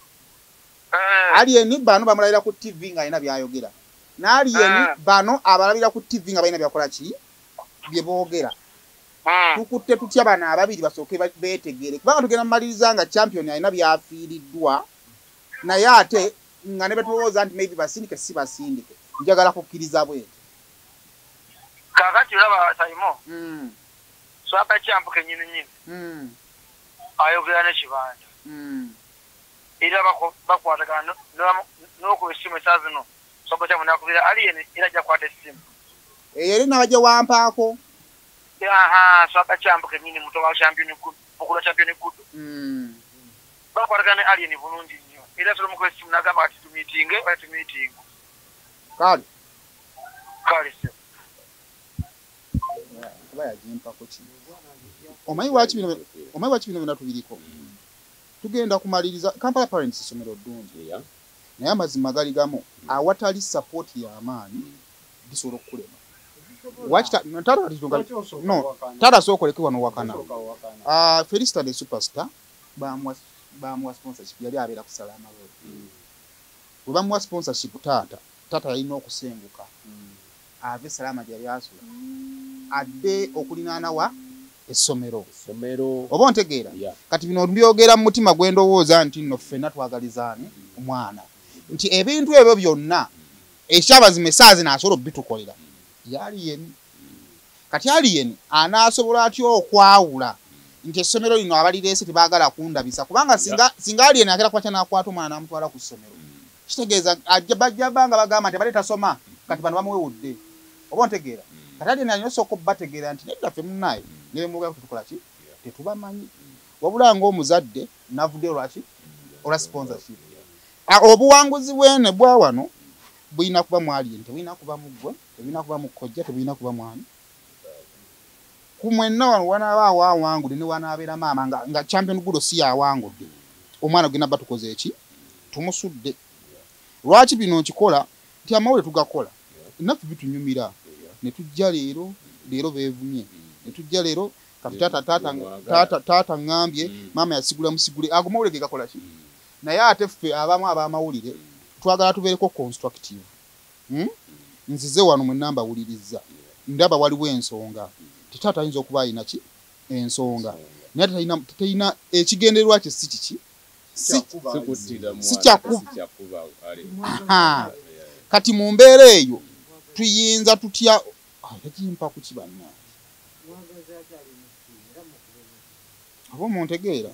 Alien bano bamulabira ku TV nga alina byayogera n'Alien bano abalabira ku TV nga balina byakola ki bye boogera tukutte tutya bano ababiri basooke beetegeere kubanga tugenda mumaliriza nga champion alina byafiiriddwa naye ate nga ne betulowooza nti maybe basindike si basindike njagala kukkiriza bwete kakati olaba Saimo swaka champu kenyini ayogera ne Kibanda era bakwatagana n'okuba essimu esaawa zino swaka champu nakubira Alien era ajja kukwata essimu eri nabajja wampaako swaka champu kenyini muto wa champion okula champion gudu bakwatagana ne Alien bulungi nnyo era solo mukuba essimu nagamba ati tumiitinge oba tumiitingo kale se omanyi waki bino binatubiriko tugenda kumaliriza Kampala Parents isomero ddungi naye amazima gali gamu awatali support y'amaanyi bisobola okukulema tata sookoleke wano wakana Felista the superstar bamuwa sponsorship yali abeera kusala amaboko bwe bamuwa sponsorship tata yalina okusenguka ave salama gyali asula adde okulinaana wa essomero oba ontegeera kati bino mbyogera mu mutima gwendowooza nti nno ffenna twagalizaani omwana nti ebintu ebyo byonna ekyabazima essaazi naasobola obitukolera Alien kati Alien anaasobola atya okwawula nti essomero lino abalireese tebaagala kundabisa kubanga singa Alien akera kwakya n'akwata omwana n'amutwala ku ssomero kitegeeza bajja banga bagamba nti abali tasoma kati bano bamuwewudde oba ontegeera kati Alien alina osooka obbategeera nti nedda ffe munnaye ne bemugera kutukola ki tetubamanyi wabula ng'omuzadde navudde olwaki olwa sponsorship obuwanguzi bwene bwa wano bulina kuba mu Alien tebulina kuba mu ggwe tebulina kuba mu kkojja tebulina kuba mwani ku mwenna wano wanaabaawo awangudde ne wanaabeera maama nga champion gudo si yawangudde omwana gwe nabba tukoze eki tumusudde lwaki bino nkikola nti amawulire tugakola naffe bitunyumira ne tujja leero beevumye ne tujja leero kati taata ngambye maama yasigula musigule ago mawulire ge gakola ki naye ate ffe abamu ab'amawulire twagala tubeereko constructive nzize wano mwe nambawuliriza ndaba waliwo ensonga titaata ayinza okuba alina ki ensonga naye tetayina ekigendererwa kye si kiki si kyakuba kati mu mbeera eyo tuyinza tutya yakimpa ku kibanna abo muntegeera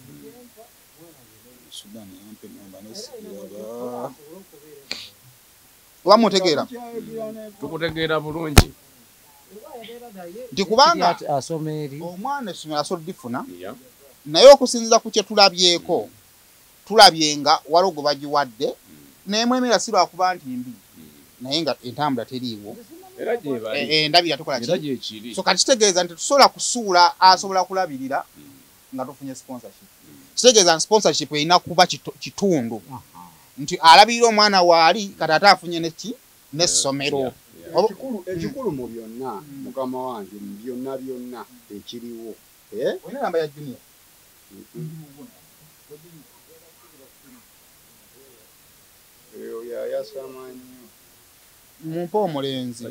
Sudan yampe namba nesikira oba mutegeera tukutegeera bulungi nti kubanga omwana essomero asobola difuna naye okusinziza ku kye tulabyeko tulabye nga waliwo gwe bagiwadde nemwemera si lwakuba nti mbi naye nga entambula teriiwo endabira tukola ki so kati kitegeeza nti tusobola kusuula asobola kulabirira nga tufunye sponsorship kitegeeza nti sponsorship erina kuba kitundu nti alabirira omwana waali kati ate afunye neki n'essomero ekikulu mu byonna mukama wange mu byonna ekiriwo olina namba ya junior eyo yayasamanyi mumpa omulenzi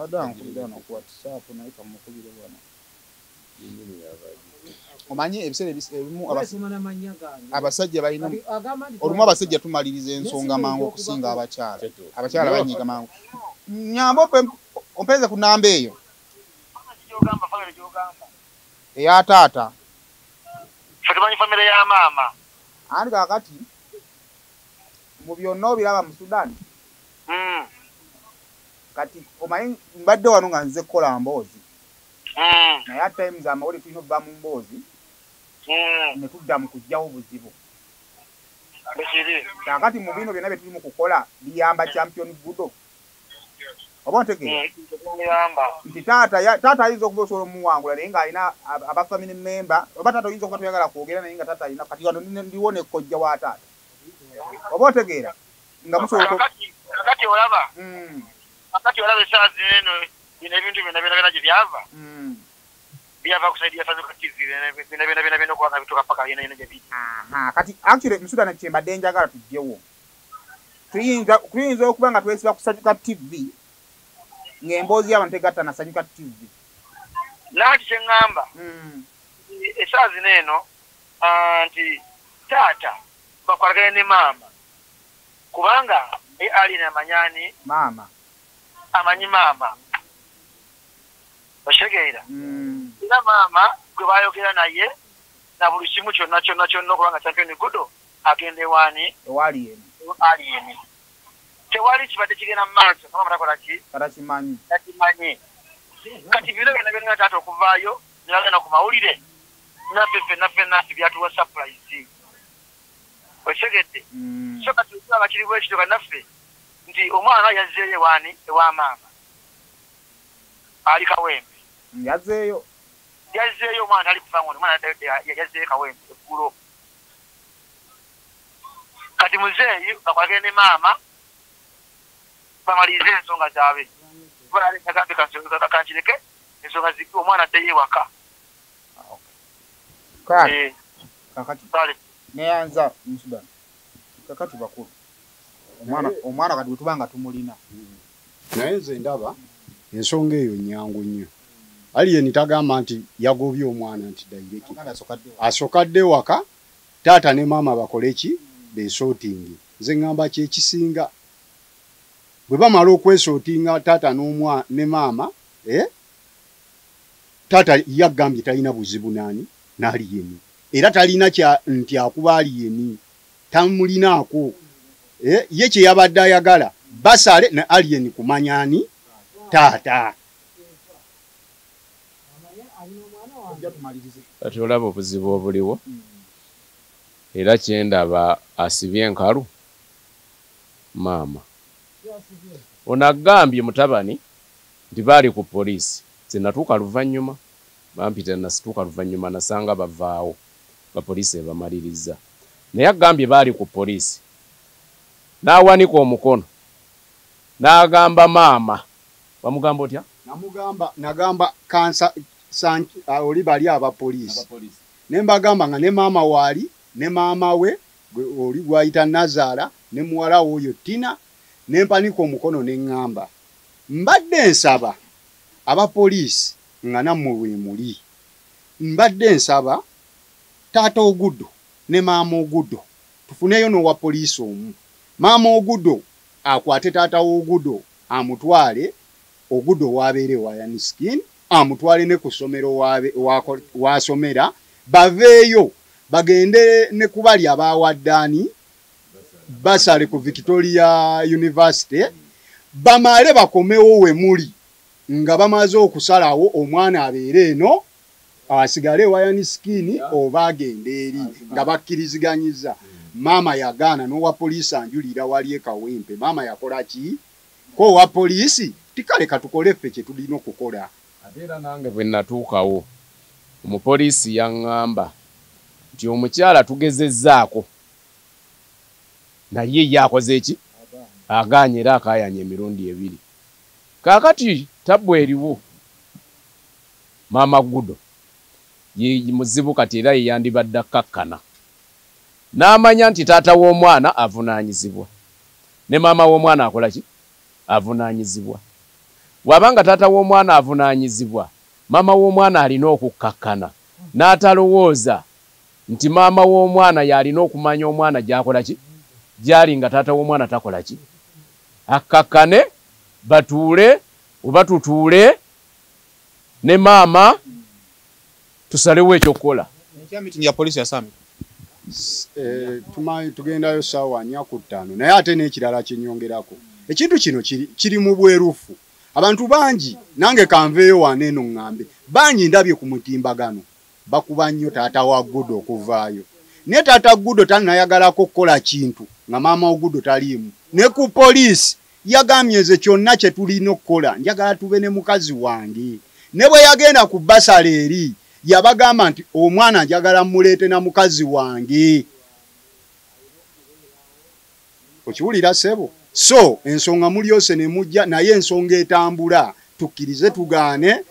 adankubirana ku WhatsApp naye kamukubire bwana omanyi ebiseera ebimu abasajja balina olumu abasajja tumaliriza ensonga mangu okusinga abakyala banyiga mangu nyamba ompeeze ku namba eyo eya taata tumanyi famire ya maama andi kakati mu byonna obiraba mu Sudan kati omanyi mbadde wano nga nze kukola mboozi naye at times amawulire tulina okuva mu mboozi ne tudda mu kujjawo buzibu kakati mu bino byonna bye tuli mu kukola biyamba champion gudo oba ntegeera nti taata ayinza okuba osobola omuwangula naye ng'alina abafamily member oba taata oyinza okuba toyagala kwogera naye nga taata alina kati wano ndiwo ne kkojja wa taata oba otegeera nga musobola kakati olaba esaawa zino bino ebintu byonna gye byava byava kusaidia Sazuka TV bino kubanga bituuka paka yena gye biri kati actually Musudani kyembadde njagala tujjewo tuyinza okuba nga twesiba ku Sazuka TV ng'emboozi y'abantu tegatta na Sazuka TV naati kye ŋŋamba esaawa zino eno nti taata bakwatagane ne maama kubanga alina amanyani maama amanyi maama oshegeera era maama gwe bayogera naye na buli kimu kyonna okubanga champion gudo agende wani aliyeni tewali kibadde kigenda mu maaso kama takola ki takimanyi kati bino byonna taata okuvaayo nibagenda ku mawulire naffe byatuwa surprise otegedde so kati okulaba kiri bwekitoka naffe nti omwana yazzeeyo wani ewa maama ali Kawempe yazzeeyo omwana tali kufa ngono omwana yazzeeyo Kawempe eggulo kati muzeeyi bakwagene ne maama bamalize ensonga zaabwe balaagagambe kankireke ensonga zigi omwana addeyo ewaka kakati neyanza Musudani kakati bakulu omwana kati bwetubanga tumulina naye nze ndaba ensonga eyo nyangu nnyo aliyeni tagamba nti yagobye omwana nti direct asokadde waka taata ne maama bakole ki besootingi nze ngamba kyekisinga bwe bamala okwesootinga taata ne maama taata yagambye talina buzibu nani n'aliyeni era talina nti akuba aliyeni tamulinaako ye kye yabadde ayagala basale ne aliyeni kumanyani taata kati olaba obuzibu obuliwo era kyendaba asibye enkalu maama ono agambye mutabani nti baali ku poliisi zenatuuka luvannyuma bampita nasituuka luvannyuma nasanga bavaawo bapoliisi ebamaliriza naye agambye baali ku poliisi n'awanika omukono n'agamba maama bamugamba otya nagamba kansa oli bali abapoliisi ne mbagamba nga ne maama waali ne maama we oli gwayita Nazaala ne muwala oyo Tina ne mpanika omukono ne ŋŋamba mbadde nsaba abapoliisi nga nammwe we muli mbadde nsaba taata Oguddo ne maama Oguddo tufuneyo n'owa poliisi omu maama Oguddo akwate taata Oguddo amutwale Oguddo wabeere wa Yaniskin amutwale ne ku ssomero wasomera baveeyo bagende ne kubali abawaddaani basale ku Victoria University bamale bakomewo we muli nga bamaze okusalawo omwana abeere eno asigale wa Yaniskin oba agende eri nga bakkiriziganyiza maama yagaana n'owa poliisi anjulira wali e Kawempe maama yakola ki ko wa poliisi tikale katukole ffe kye tulina okukola ate era nange bwe natuukawo omupoliisi yaŋŋamba nti omukyala tugezezzaako naye yakoze eki agaanye era akaayanya emirundi ebiri kaakati tabbwa eriwo maama Guddo ye muzibu kati era yeyandibadde akkakkana n'amanya nti taata w'omwana avunaanyizibwa ne maama w'omwana akola ki avunaanyizibwa wabanga taata w'omwana avunaanyizibwa maama w'omwana alina okukkakkana n'atalowooza nti maama w'omwana yalina okumanya omwana gy'akola ki gyali nga taata w'omwana takola ki akkakkane batuule oba tutuule ne maama tusalewo ekyokukola tumanyi tugendayo ssaawa 4-5 naye ate n'ekirala kyenyongerako ekintu kino kiri mu bwerufu abantu bangi nange kanveeyo waneeno ŋŋambe bangi ndabye ku mutimbagano bakuba nnyo taata wa Guddo okuvaayo naye taata Guddo talinayagalako kukola kintu nga maama Oguddo taliimu ne ku poliisi yagambye nze kyonna kye tulina okukola njagala tube ne mukazi wange ne bwe yagenda ku basala eri yabagamba nti omwana njagala muleete na mukazi wange. Okiwulira ssebo? So ensonga mulyose ne mujja naye ensonga etambula tukkirize tugaane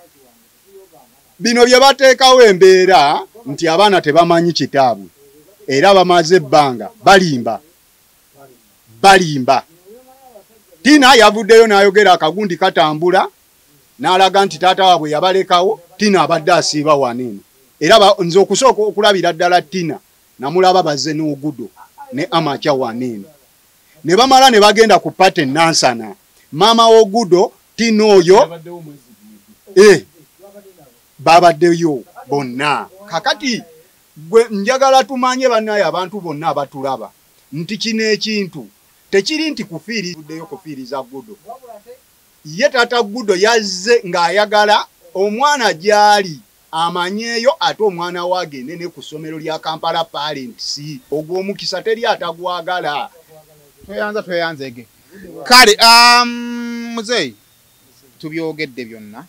bino bye bateekawo embeera nti abaana tebamanyi kitaabwe era bamaze ebbanga balimba. Tina yavuddeyo n'ayogera akagundi katambula n'alaga nti taata waabwe yabalekawo Tina abadde asiiba wanene era nze okusooka okulabira ddala Tina namulaba bazze n'ogudo ne Amacha wanene ne bamala ne bagenda ku pate Nansana maama w'ogudo Tina oyo babaddeyo bonna. Kakati gwe njagala tumanye bannaye abantu bonna abatulaba nti kino ekintu tekiri nti kufiiriddeyo kufiiriza Gudo. Ye taata Gudo yazze ng'ayagala omwana gyali amanyeeyo ate omwana wagende ne ku ssomero lya Kampala Parents ogw'omukisa teri atagwagala. Tweyanzege. Kale muzeeyi tubyogedde byonna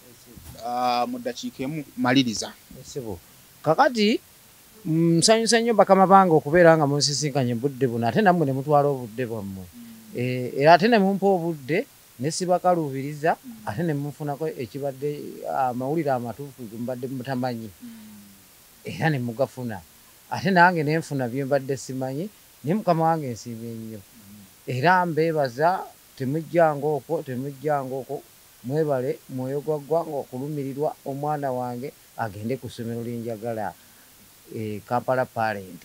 mu ddakiika emu maliriza. Kakati nsanyusa nnyo bakama bange okubeera nga munsisinkanye budde buno ate nammwe ne mutwala obudde bwammwe era ate ne mumpa obudde ne sibakaluubiriza ate ne mufunako ekibadde amawulire amatuufu mbadde mutamanyi era ne mugafuna ate nange ne nfuna bye mbadde simanyi naye mukama wange nsiimye nnyo era mbeebaza temujjanga okwo mwebale mwoyo gwaggwa ng'okulumirirwa omwana wange agende ku ssomero lyenjagala Kampala Parent.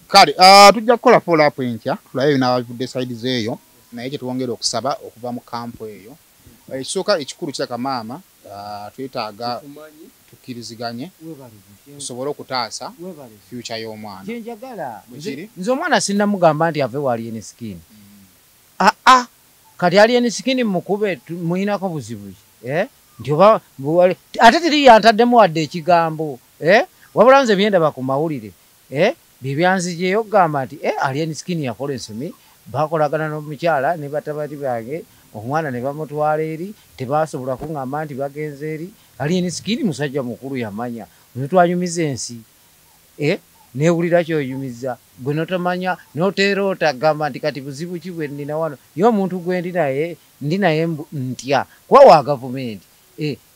Kale tujja kukola follow up enkya tulabe n'abavudde side zeeyo naye kye tuwongera okusaba okuva mu kampu eyo. Ekisooka ekikulu kyaka maama twetaaga tukkiriziganye tusobole okutaasa future y'omwana. Kyenjagala nze omwana sinnamugamba nti ave wali enisikini kati ali enisikini mukube muyinako buzibu nti oba ate teri yantaddemu wadde ekigambo wabula nze byendaba ku mawulire bibyanzijeyo okugamba nti ali enisikini yakola ensomi bakolagana n'omukyala ne batabani bange omwana ne bamutwala eri tebasobola kuŋŋamba nti bagenze eri ali enisikini musajja mukulu yamanya netwanyumiza ensi newulira kyoyumiza gwe notomanya noteera otagamba nti kati buzibu ki bwe nnina wano ye omuntu gwe ndi naye ntya kuba wa gavumenti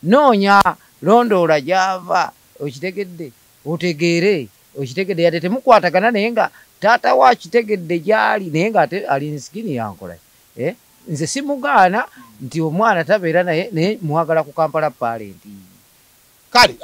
noonya londoola gy'ava okitegedde otegeere okitegedde yate temukwatagana naye nga taata wa kitegedde gy'ali naye nga ate ali nsikini yankola nze simugaana nti omwana tabeera naye mwagala ku Kampala Parent. Kale